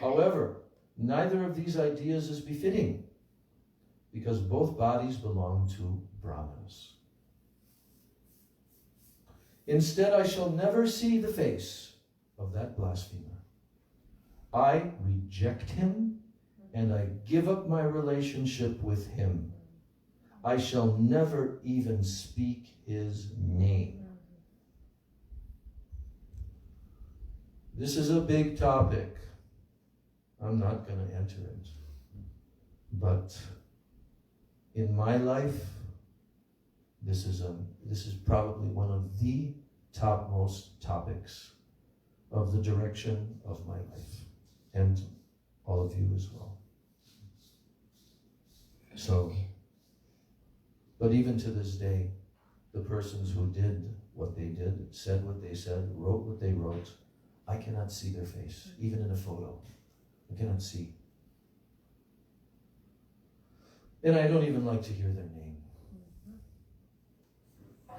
However, neither of these ideas is befitting, because both bodies belong to Brahmanas. Instead, I shall never see the face of that blasphemer. I reject him, and I give up my relationship with him. I shall never even speak his name. This is a big topic. I'm not going to enter it. But in my life, this is probably one of the topmost topics of the direction of my life, and all of you as well. So, but even to this day, the persons who did what they did, said what they said, wrote what they wrote, I cannot see their face, even in a photo. I cannot see. And I don't even like to hear their name.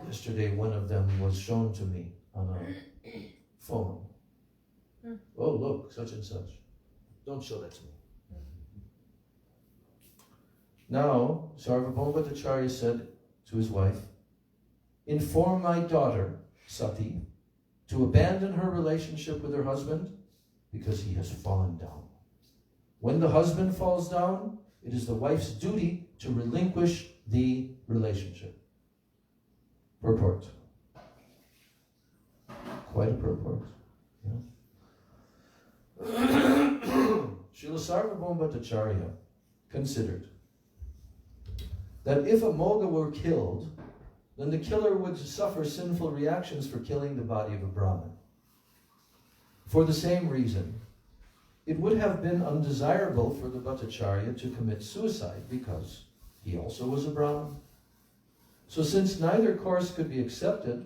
Yesterday, one of them was shown to me on a phone. Oh, look, such and such. Don't show that to me. Now, Sarvabhauma Bhattacharya said to his wife, inform my daughter, Sati, to abandon her relationship with her husband because he has fallen down. When the husband falls down, it is the wife's duty to relinquish the relationship. Purport. Quite a purport. Yeah. Srila Sarvabhauma Bhattacharya considered that if a Moga were killed, then the killer would suffer sinful reactions for killing the body of a Brahmin. For the same reason, it would have been undesirable for the Bhattacharya to commit suicide because he also was a Brahmin. So since neither course could be accepted,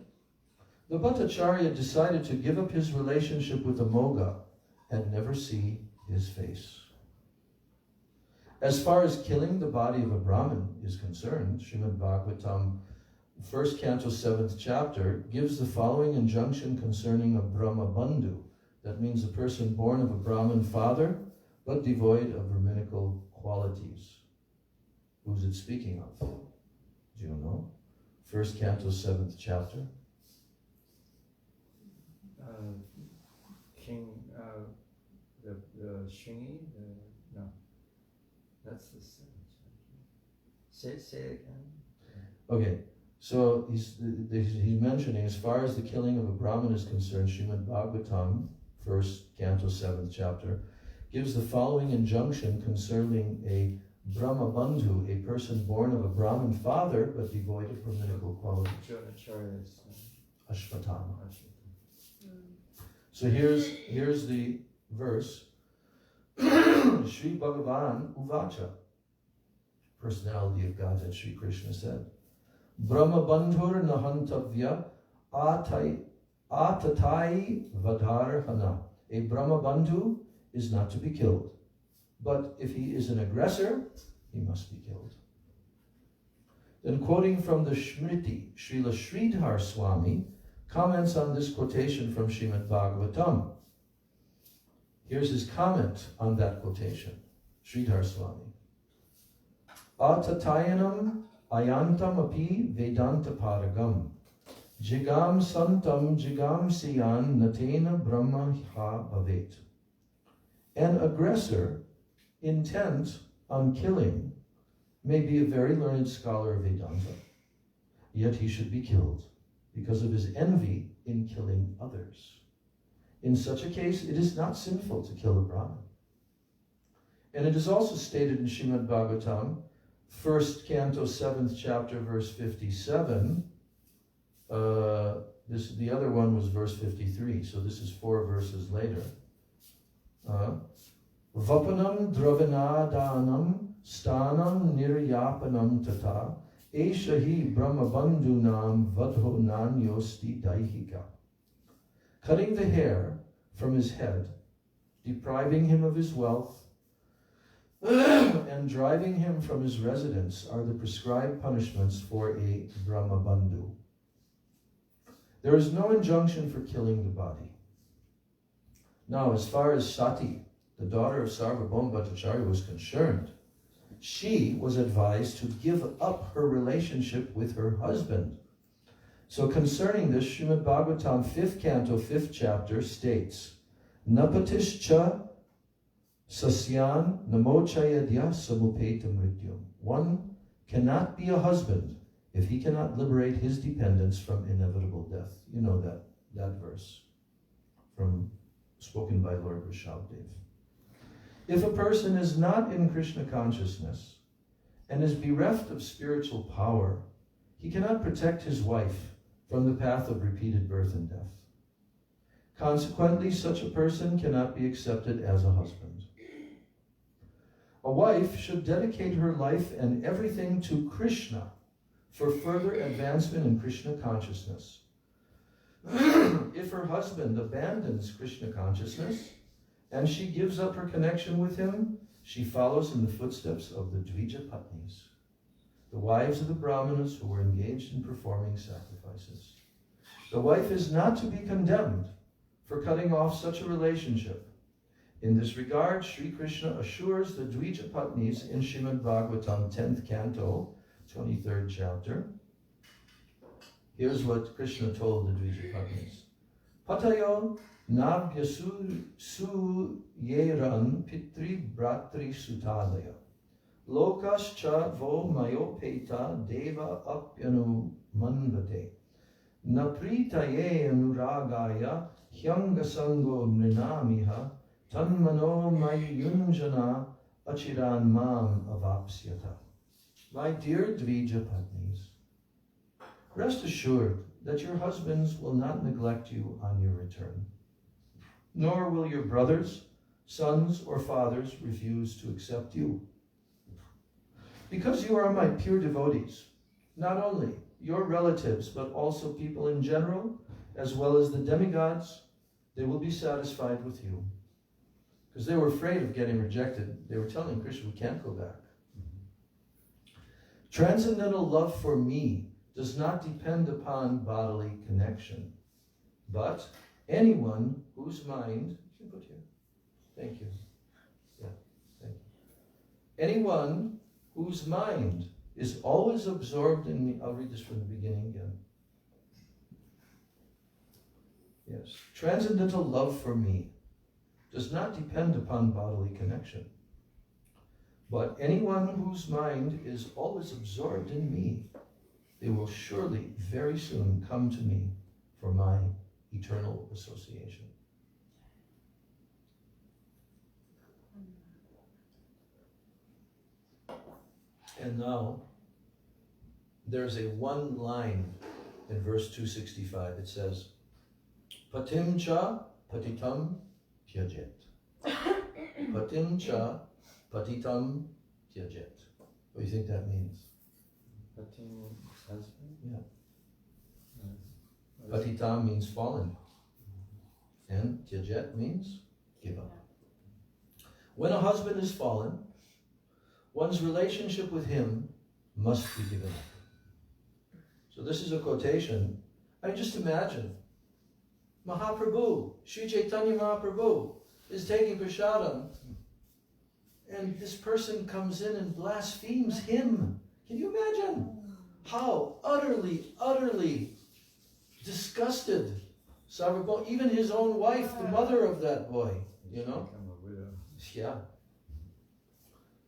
the Bhattacharya decided to give up his relationship with the Moga and never see his face. As far as killing the body of a Brahmin is concerned, Srimad Bhagavatam, 1st Canto, 7th chapter, gives the following injunction concerning a Brahma Bandhu. That means a person born of a Brahmin father, but devoid of Brahminical qualities. Who's it speaking of? Do you know? 1st Canto, 7th chapter. King, the Shringi, no, that's the 7th chapter. Say it again. Okay, So he's mentioning, as far as the killing of a Brahmin is concerned, Srimad Bhagavatam, 1st Canto, 7th chapter, gives the following injunction concerning a Brahma Bandhu, a person born of a Brahmin father but devoid of brahminical qualities. Ashvatthama. So here's the verse. Sri Bhagavan Uvacha, personality of Godhead, Sri Krishna said, Brahma Bandhur Nahantavya Atatai Vadhar Hana. A Brahma Bandhu is not to be killed, but if he is an aggressor, he must be killed. Then quoting from the Smriti, Srila Sridhar Swami comments on this quotation from Srimad Bhagavatam. Here's his comment on that quotation, Sridhar Swami. Atatayanam ayantam api vedanta paragam jigam santam jigam siyan natena brahma ha bhavet. An aggressor intent on killing may be a very learned scholar of Vedanta, yet he should be killed because of his envy in killing others. In such a case, it is not sinful to kill a Brahmin. And it is also stated in Srimad Bhagavatam, 1st Canto, 7th chapter, verse 57. The other one was verse 53, so this is 4 verses later. Vapanam dravanadanam stanam niryapanam tata eshahi brahmabandhunam vadho nanyosti daihika. Cutting the hair from his head, depriving him of his wealth, and driving him from his residence are the prescribed punishments for a brahmabandhu. There is no injunction for killing the body. Now, as far as Sati, the daughter of Sarvabhauma Bhattacharya, was concerned, she was advised to give up her relationship with her husband. So concerning this, Srimad Bhagavatam, 5th Canto, 5th chapter states, Napatischa sasyan namochayadya samupeta mrityum. One cannot be a husband if he cannot liberate his dependents from inevitable death. You know that verse spoken by Lord Rishabhdev. If a person is not in Krishna consciousness and is bereft of spiritual power, he cannot protect his wife from the path of repeated birth and death. Consequently, such a person cannot be accepted as a husband. A wife should dedicate her life and everything to Krishna for further advancement in Krishna consciousness. If her husband abandons Krishna consciousness and she gives up her connection with him, she follows in the footsteps of the Dvija Patnis, the wives of the Brahmanas who were engaged in performing sacrifices. The wife is not to be condemned for cutting off such a relationship. In this regard, Sri Krishna assures the Dvija Patnis in Srimad Bhagavatam, 10th Canto, 23rd chapter. Here's what Krishna told the Dvija Patnis. Patayo nabhyasu yeran pitri bratri sutadaya. Lokascha vo mayopeta deva apyanu manvate. Napritaye anuragaya hyanga-sango nrinamiha tanmano mayunjana achiran mam avapsyata. My dear Dvija Patnis, rest assured that your husbands will not neglect you on your return, nor will your brothers, sons, or fathers refuse to accept you. Because you are my pure devotees, not only your relatives, but also people in general, as well as the demigods, they will be satisfied with you. Because they were afraid of getting rejected. They were telling Krishna, we can't go back. Transcendental love for me does not depend upon bodily connection, but anyone whose mind, you can put here, thank you, yeah, thank you. Anyone whose mind is always absorbed in me. I'll read this from the beginning again. Yes, transcendental love for me does not depend upon bodily connection, but anyone whose mind is always absorbed in me they will surely very soon come to me for my eternal association. And now, there's a one line in verse 265. It says, Patim cha patitam tyajet. Patim cha patitam tyajet. What do you think that means? Patim husband? Yeah. Patitam means fallen. And tyajet means give up. When a husband is fallen, one's relationship with him must be given up. So this is a quotation. I mean, just imagine, Mahaprabhu, Sri Chaitanya Mahaprabhu is taking prasadam, and this person comes in and blasphemes him. Can you imagine how utterly disgusted Sarvabhauma, even his own wife, the mother of that boy, you know? Yeah.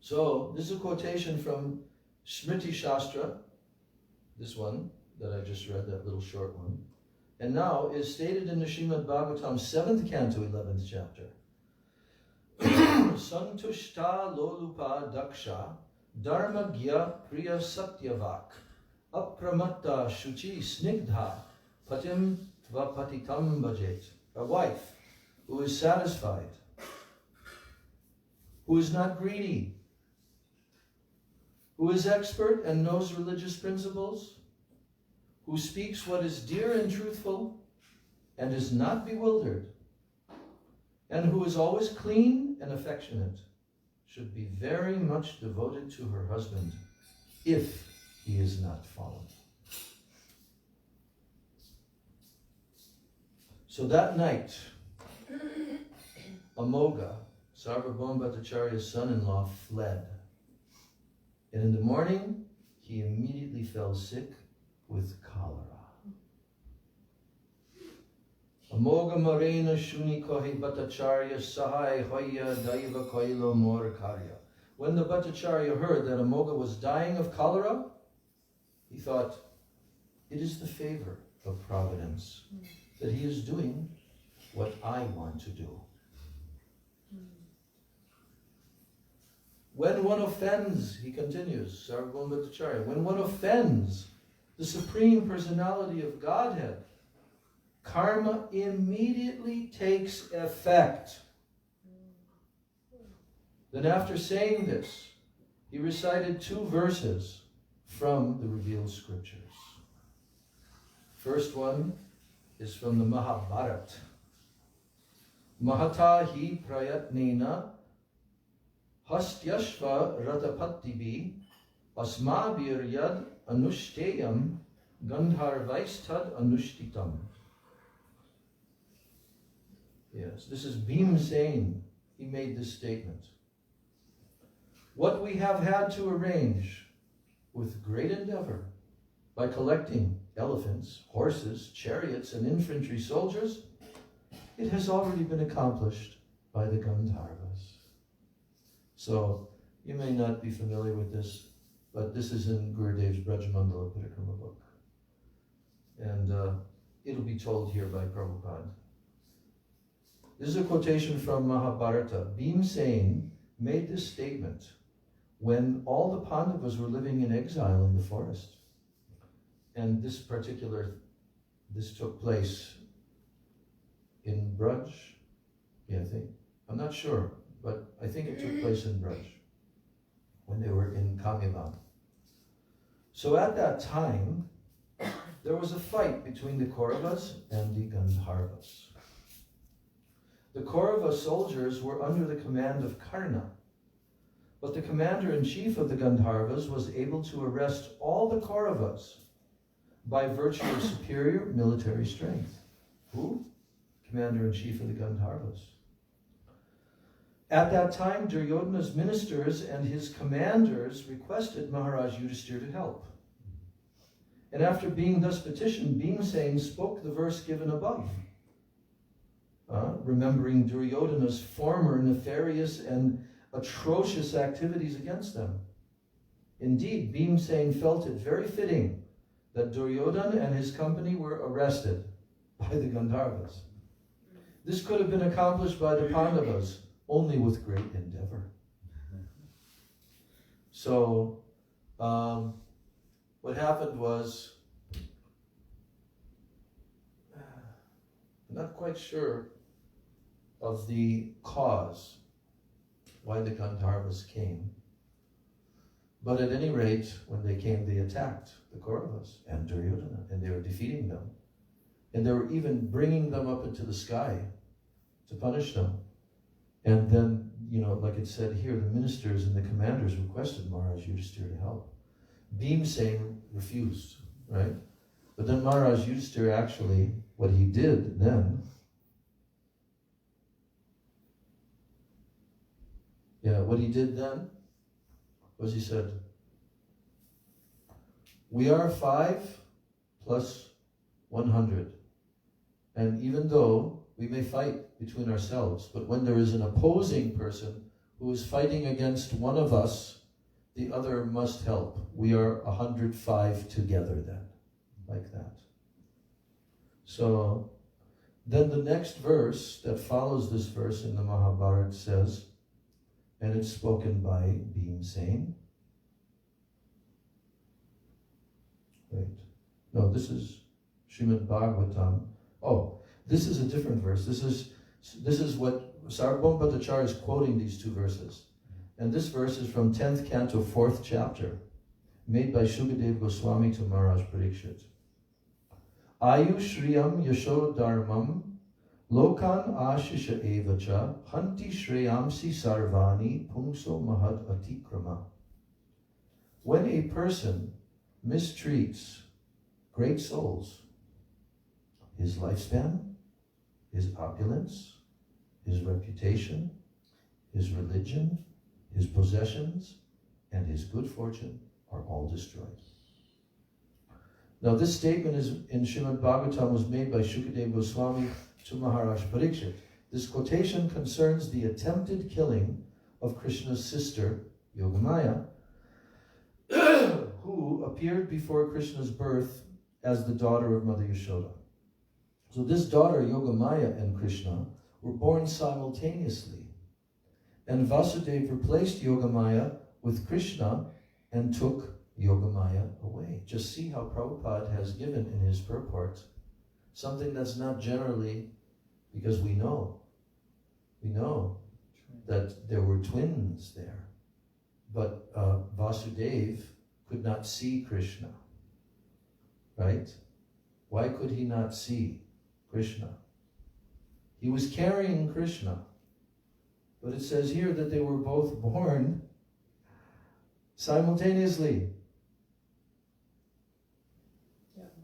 So, this is a quotation from Smriti Shastra, this one that I just read, that little short one, and now is stated in the Srimad Bhagavatam 7th canto, 11th chapter. Santushta lolupa daksha dharma gya priya satyavak apramatta shuchi snigdha patim tvapatitam bhajet. A wife who is satisfied, who is not greedy, who is expert and knows religious principles, who speaks what is dear and truthful, and is not bewildered, and who is always clean and affectionate, should be very much devoted to her husband, if he is not fallen. So that night, Amoga, Sarvabhauma Bhattacharya's son-in-law, fled. And in the morning, he immediately fell sick with cholera. Amoga marena shuni kohi Bhattacharya sahai hoya daiva koilo mor karya. When the Bhattacharya heard that Amoga was dying of cholera, he thought, it is the favor of providence that he is doing what I want to do. When one offends, he continues, Sarvabhauma Bhattacharya, when one offends the Supreme Personality of Godhead, karma immediately takes effect. Then after saying this, he recited 2 verses from the revealed scriptures. First one is from the Mahabharata. Mahata hi prayatnena hastyashva ratapattibi asmabhir yad anushteyam gandharvaistad anushtitam. Yes, this is Bhimsena. He made this statement. What we have had to arrange with great endeavor by collecting elephants, horses, chariots, and infantry soldiers, it has already been accomplished by the Gandharvas. So, you may not be familiar with this, but this is in Gurudev's Brajamandala Parikrama book. And it'll be told here by Prabhupada. This is a quotation from Mahabharata. Bhimsena made this statement when all the Pandavas were living in exile in the forest. And this took place in Braj. Yeah, I'm not sure, but I think it took place in Braj when they were in Kamyavan. So at that time, there was a fight between the Kauravas and the Gandharvas. The Kaurava soldiers were under the command of Karna, but the commander-in-chief of the Gandharvas was able to arrest all the Kauravas by virtue of superior military strength. Who? Commander-in-chief of the Gandharvas. At that time, Duryodhana's ministers and his commanders requested Maharaj Yudhishthira to help. And after being thus petitioned, Bhimsena spoke the verse given above, remembering Duryodhana's former nefarious and atrocious activities against them. Indeed, Bhimsena felt it very fitting that Duryodhana and his company were arrested by the Gandharvas. This could have been accomplished by the Pandavas only with great endeavor. So, what happened was, I'm not quite sure of the cause why the Gandharvas came. But at any rate, when they came, they attacked the Kauravas and Duryodhana, and they were defeating them. And they were even bringing them up into the sky to punish them. And then, like it said here, the ministers and the commanders requested Maharaj Yudhisthira to help. Bhimsen refused, right? But then Maharaj Yudhisthira actually, what he did then, was he said, we are 5 plus 100. And even though we may fight between ourselves, but when there is an opposing person who is fighting against one of us, the other must help. We are 105 together then, like that. So then the next verse that follows this verse in the Mahabharata says, and it's spoken by Bhimsen. Wait. No, this is Srimad Bhagavatam. Oh, this is a different verse. This is what Sarvabhauma Bhattacharya is quoting these two verses. And this verse is from 10th canto, 4th chapter, made by Gurudev Goswami to Maharaj Parikshit. Ayu Shriyam Yasho Dharmam Lokan Ashisha Evacha Hanti Shreyamsi Sarvani Pungso Mahad Atikrama. When a person mistreats great souls, his lifespan, his opulence, his reputation, his religion, his possessions, and his good fortune are all destroyed. Now this statement is in Srimad Bhagavatam was made by Shukadeva Goswami to Maharaj Parikshit. This quotation concerns the attempted killing of Krishna's sister, Yogamaya, who appeared before Krishna's birth as the daughter of Mother Yashoda. So this daughter, Yogamaya, and Krishna were born simultaneously. And Vasudeva replaced Yogamaya with Krishna and took Yogamaya away. Just see how Prabhupada has given in his purport something that's not generally, because we know that there were twins there. But Vasudeva could not see Krishna, right? Why could he not see Krishna? He was carrying Krishna. But it says here that they were both born simultaneously.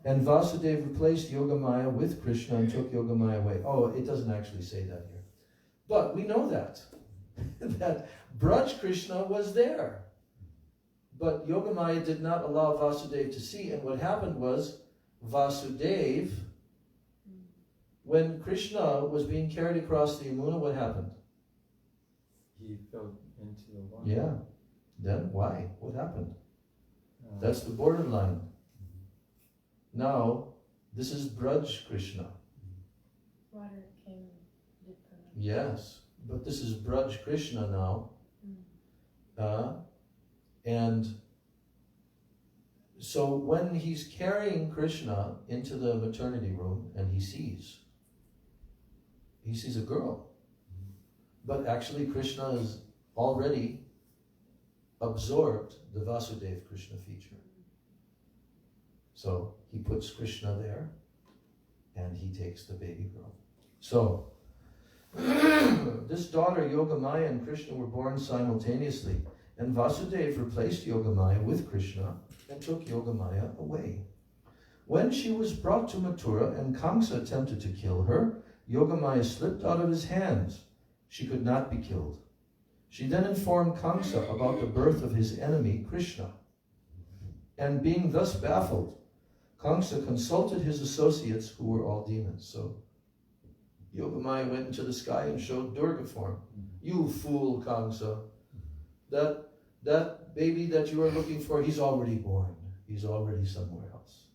And Vasudeva replaced Yogamaya with Krishna and took Yogamaya away. Oh, it doesn't actually say that here. But we know that. That Braj Krishna was there. But Yogamaya did not allow Vasudeva to see. And what happened was, Vasudeva, when Krishna was being carried across the Yamuna, what happened? He fell into the water. Yeah. Then why? What happened? That's the borderline. Now, this is Braj Krishna. Water came deeper. Yes, but this is Braj Krishna now. And so when he's carrying Krishna into the maternity room and he sees a girl. But actually Krishna has already absorbed the Vasudeva Krishna feature. So he puts Krishna there and he takes the baby girl. So this daughter Yogamaya and Krishna were born simultaneously, and Vasudeva replaced Yogamaya with Krishna and took Yogamaya away. When she was brought to Mathura and Kamsa attempted to kill her, Yogamaya slipped out of his hands. She could not be killed. She then informed Kamsa about the birth of his enemy, Krishna. And being thus baffled, Kamsa consulted his associates, who were all demons. So Yogamaya went into the sky and showed Durga form. You fool, Kamsa. That baby that you are looking for, he's already born. He's already somewhere else.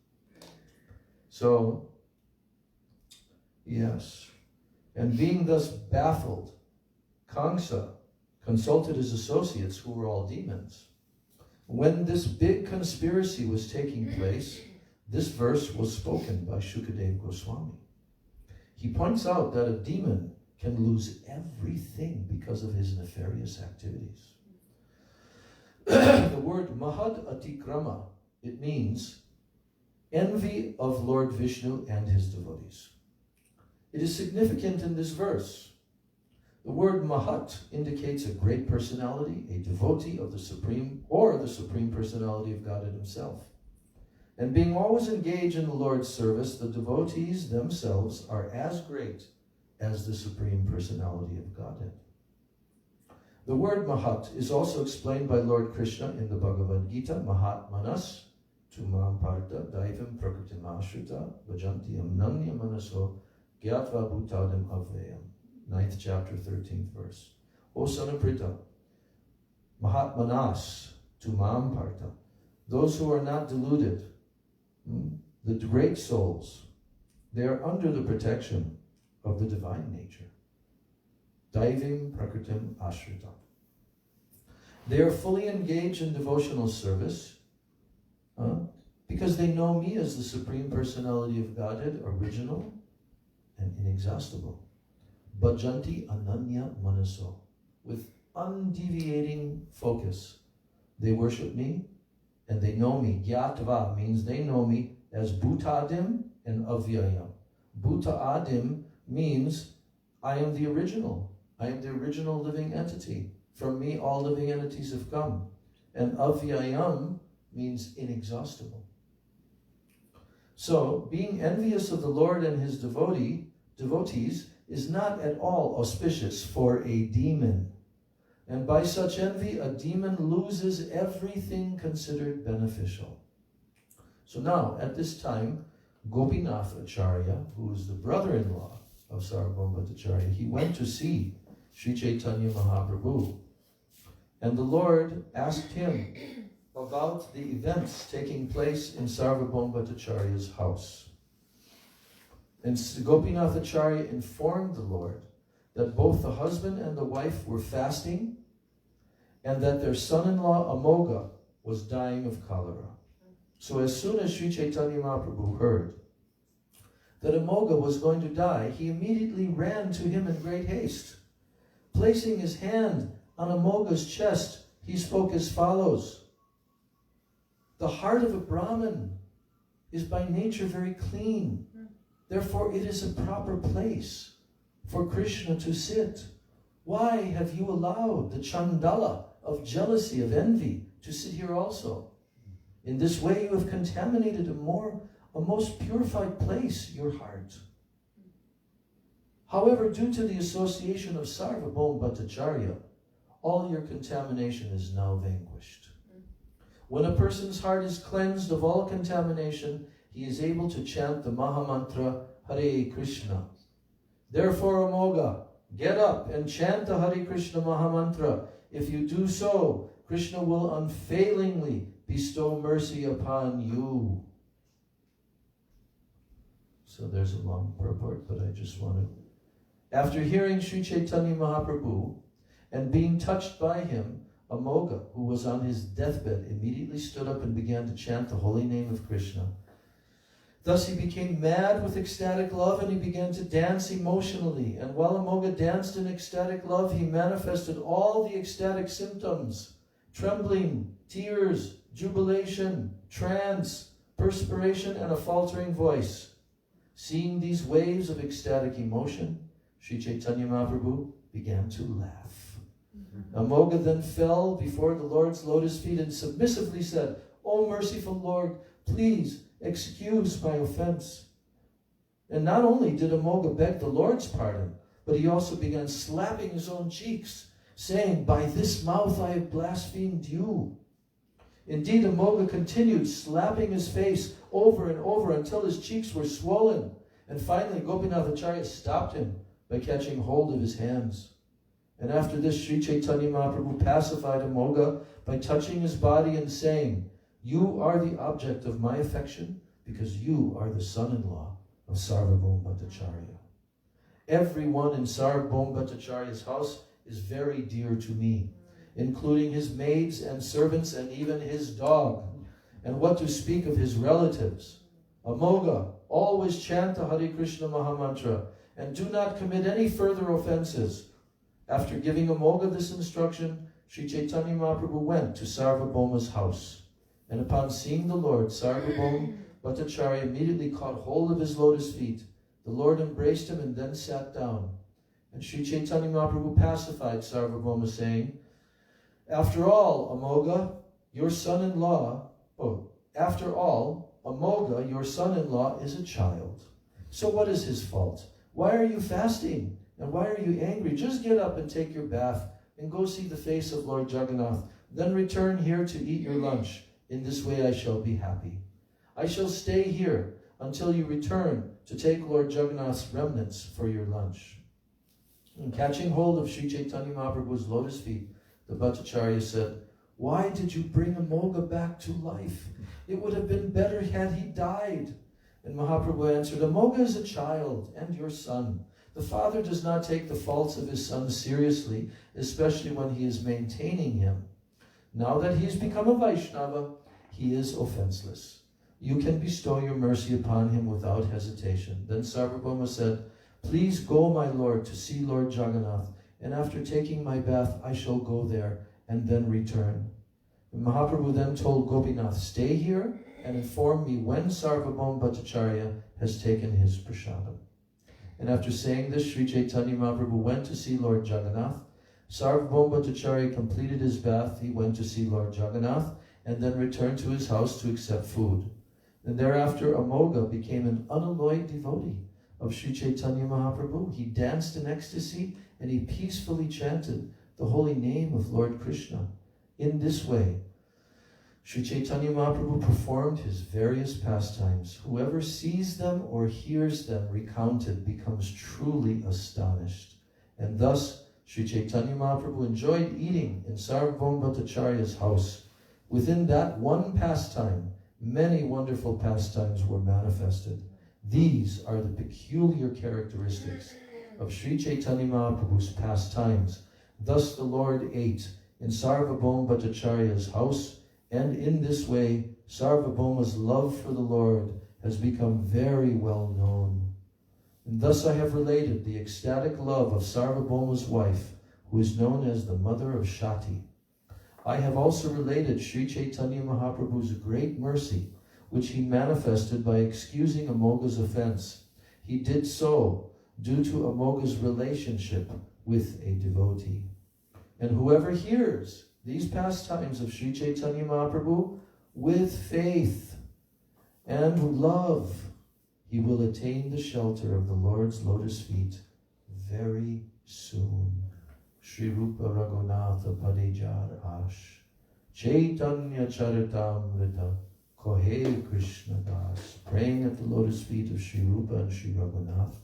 So, yes. And being thus baffled, Kamsa consulted his associates, who were all demons. When this big conspiracy was taking place, this verse was spoken by Shukadev Goswami. He points out that a demon can lose everything because of his nefarious activities. The word Mahad Atikrama, it means envy of Lord Vishnu and his devotees. It is significant in this verse. The word Mahat indicates a great personality, a devotee of the Supreme, or the Supreme Personality of Godhead himself. And being always engaged in the Lord's service, the devotees themselves are as great as the Supreme Personality of Godhead. The word Mahat is also explained by Lord Krishna in the Bhagavad Gita, Mahat Manas, Tumam Partha, Daivam Prakritim Ashrita, Vajanti Amnanya Manaso, Gyatva Bhutadim Avayam. 9th chapter, 13th verse. O son of Pritha, Mahat Manas, Tumam Partha, those who are not deluded, the great souls, they are under the protection of the divine nature. Daivim Prakritim Ashrita. They are fully engaged in devotional service because they know me as the Supreme Personality of Godhead, original and inexhaustible. Bhajanti Ananya Manaso. With undeviating focus, they worship me and they know me. Gyatva means they know me as Bhutadim and Avyayam. Bhuta Adim means I am the original. I am the original living entity. From me all living entities have come. And Avyayam means inexhaustible. So, being envious of the Lord and his devotees is not at all auspicious for a demon. And by such envy, a demon loses everything considered beneficial. So now, at this time, Gopinath Acharya, who is the brother-in-law of Sarvabhauma Bhattacharya, he went to see Sri Chaitanya Mahaprabhu. And the Lord asked him about the events taking place in Sarvabhauma Bhattacharya's house. And Gopinath Acharya informed the Lord that both the husband and the wife were fasting and that their son-in-law Amoga was dying of cholera. So as soon as Sri Chaitanya Mahaprabhu heard that Amoga was going to die, he immediately ran to him in great haste. Placing his hand on Amoga's chest, he spoke as follows. The heart of a Brahmin is by nature very clean. Therefore, it is a proper place for Krishna to sit. Why have you allowed the Chandala of jealousy, of envy, to sit here also? In this way, you have contaminated a most purified place, your heart. However, due to the association of Sarvabhauma Bhattacharya, all your contamination is now vanquished. When a person's heart is cleansed of all contamination, he is able to chant the Mahamantra Hare Krishna. Therefore, Amoga, get up and chant the Hare Krishna Mahamantra. If you do so, Krishna will unfailingly bestow mercy upon you. So there's a long purport, but I just wanted. After hearing Sri Chaitanya Mahaprabhu and being touched by him, Amoga, who was on his deathbed, immediately stood up and began to chant the holy name of Krishna. Thus he became mad with ecstatic love and he began to dance emotionally. And while Amoga danced in ecstatic love, he manifested all the ecstatic symptoms: trembling, tears, jubilation, trance, perspiration, and a faltering voice. Seeing these waves of ecstatic emotion, Sri Chaitanya Mahaprabhu began to laugh. Amoga then fell before the Lord's lotus feet and submissively said, "O merciful Lord, please excuse my offense." And not only did Amoga beg the Lord's pardon, but he also began slapping his own cheeks, saying, "By this mouth I have blasphemed you." Indeed, Amoga continued slapping his face over and over until his cheeks were swollen. And finally, Gopinath Acharya stopped him by catching hold of his hands. And after this, Sri Chaitanya Mahaprabhu pacified Amoga by touching his body and saying, "You are the object of my affection, because you are the son-in-law of Sarvabhauma Bhattacharya. Everyone in Sarvabhauma Bhattacharya's house is very dear to me, including his maids and servants and even his dog. And what to speak of his relatives? Amoga, always chant the Hare Krishna Mahamantra and do not commit any further offenses. After giving Amoga this instruction, Sri Chaitanya Mahaprabhu went to Sarvabhauma's house. And upon seeing the Lord, Sarvabhauma Bhattacharya immediately caught hold of his lotus feet. The Lord embraced him and then sat down. And Sri Chaitanya Mahaprabhu pacified Sarvabhauma, saying, After all, Amoga, your son-in-law is a child. So what is his fault? Why are you fasting? And why are you angry? Just get up and take your bath and go see the face of Lord Jagannath. Then return here to eat your lunch. In this way I shall be happy. I shall stay here until you return to take Lord Jagannath's remnants for your lunch. And catching hold of Sri Chaitanya Mahaprabhu's lotus feet, the Bhattacharya said, Why did you bring Amoga back to life? It would have been better had he died. And Mahaprabhu answered, Amoga is a child and your son. The father does not take the faults of his son seriously, especially when he is maintaining him. Now that he has become a Vaishnava, he is offenseless. You can bestow your mercy upon him without hesitation. Then Sarvabhauma said, Please go, my lord, to see Lord Jagannath, and after taking my bath, I shall go there and then return. And Mahaprabhu then told Gopinath, Stay here and inform me when Sarvabhauma Bhattacharya has taken his prasadam. And after saying this, Sri Chaitanya Mahaprabhu went to see Lord Jagannath. Sarvabhauma Bhattacharya completed his bath. He went to see Lord Jagannath and then returned to his house to accept food. And thereafter Amoga became an unalloyed devotee of Sri Chaitanya Mahaprabhu. He danced in ecstasy and he peacefully chanted the holy name of Lord Krishna. In this way, Sri Chaitanya Mahaprabhu performed his various pastimes. Whoever sees them or hears them recounted becomes truly astonished. And thus, Sri Chaitanya Mahaprabhu enjoyed eating in Sarvabhauma Bhattacharya's house. Within that one pastime, many wonderful pastimes were manifested. These are the peculiar characteristics of Sri Chaitanya Mahaprabhu's pastimes. Thus the Lord ate in Sarvabhauma Bhattacharya's house, and in this way, Sarvabhauma's love for the Lord has become very well known. And thus I have related the ecstatic love of Sarvabhauma's wife, who is known as the mother of Shati. I have also related Sri Chaitanya Mahaprabhu's great mercy, which he manifested by excusing Amoga's offense. He did so due to Amoga's relationship with a devotee. And whoever hears these pastimes of Sri Chaitanya Mahaprabhu with faith and love, he will attain the shelter of the Lord's lotus feet very soon. Shri Rupa Raghunatha Padejar Ash Chaitanya Charitamrita Kohe Krishna Das, praying at the lotus feet of Shri Rupa and Shri Raghunath,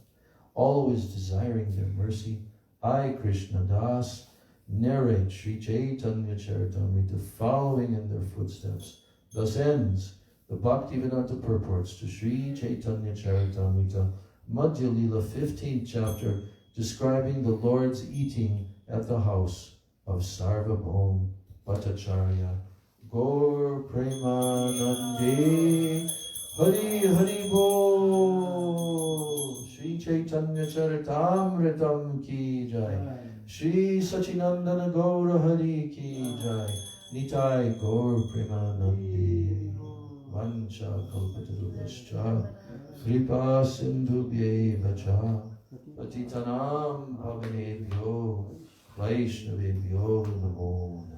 always desiring their mercy, I, Krishna Das, narrate Sri Chaitanya Charitamrita, following in their footsteps. Thus ends the Bhaktivedanta purports to Sri Chaitanya Charitamrita, Madhya Lila, 15th chapter, describing the Lord's eating at the house of Sarvabhauma Bhattacharya. Gaur Premanande Hari Hari Bol. Sri Chaitanya Charitamritam ki jai. Shri Sachinandana Gaura Hari ki jai. Nitai Gaur Premanande. Vancha Kalpatarubhascha Kripa Sindhubhyeva cha Patitanam Bhavanebhyo Vaishnavebhyo Namo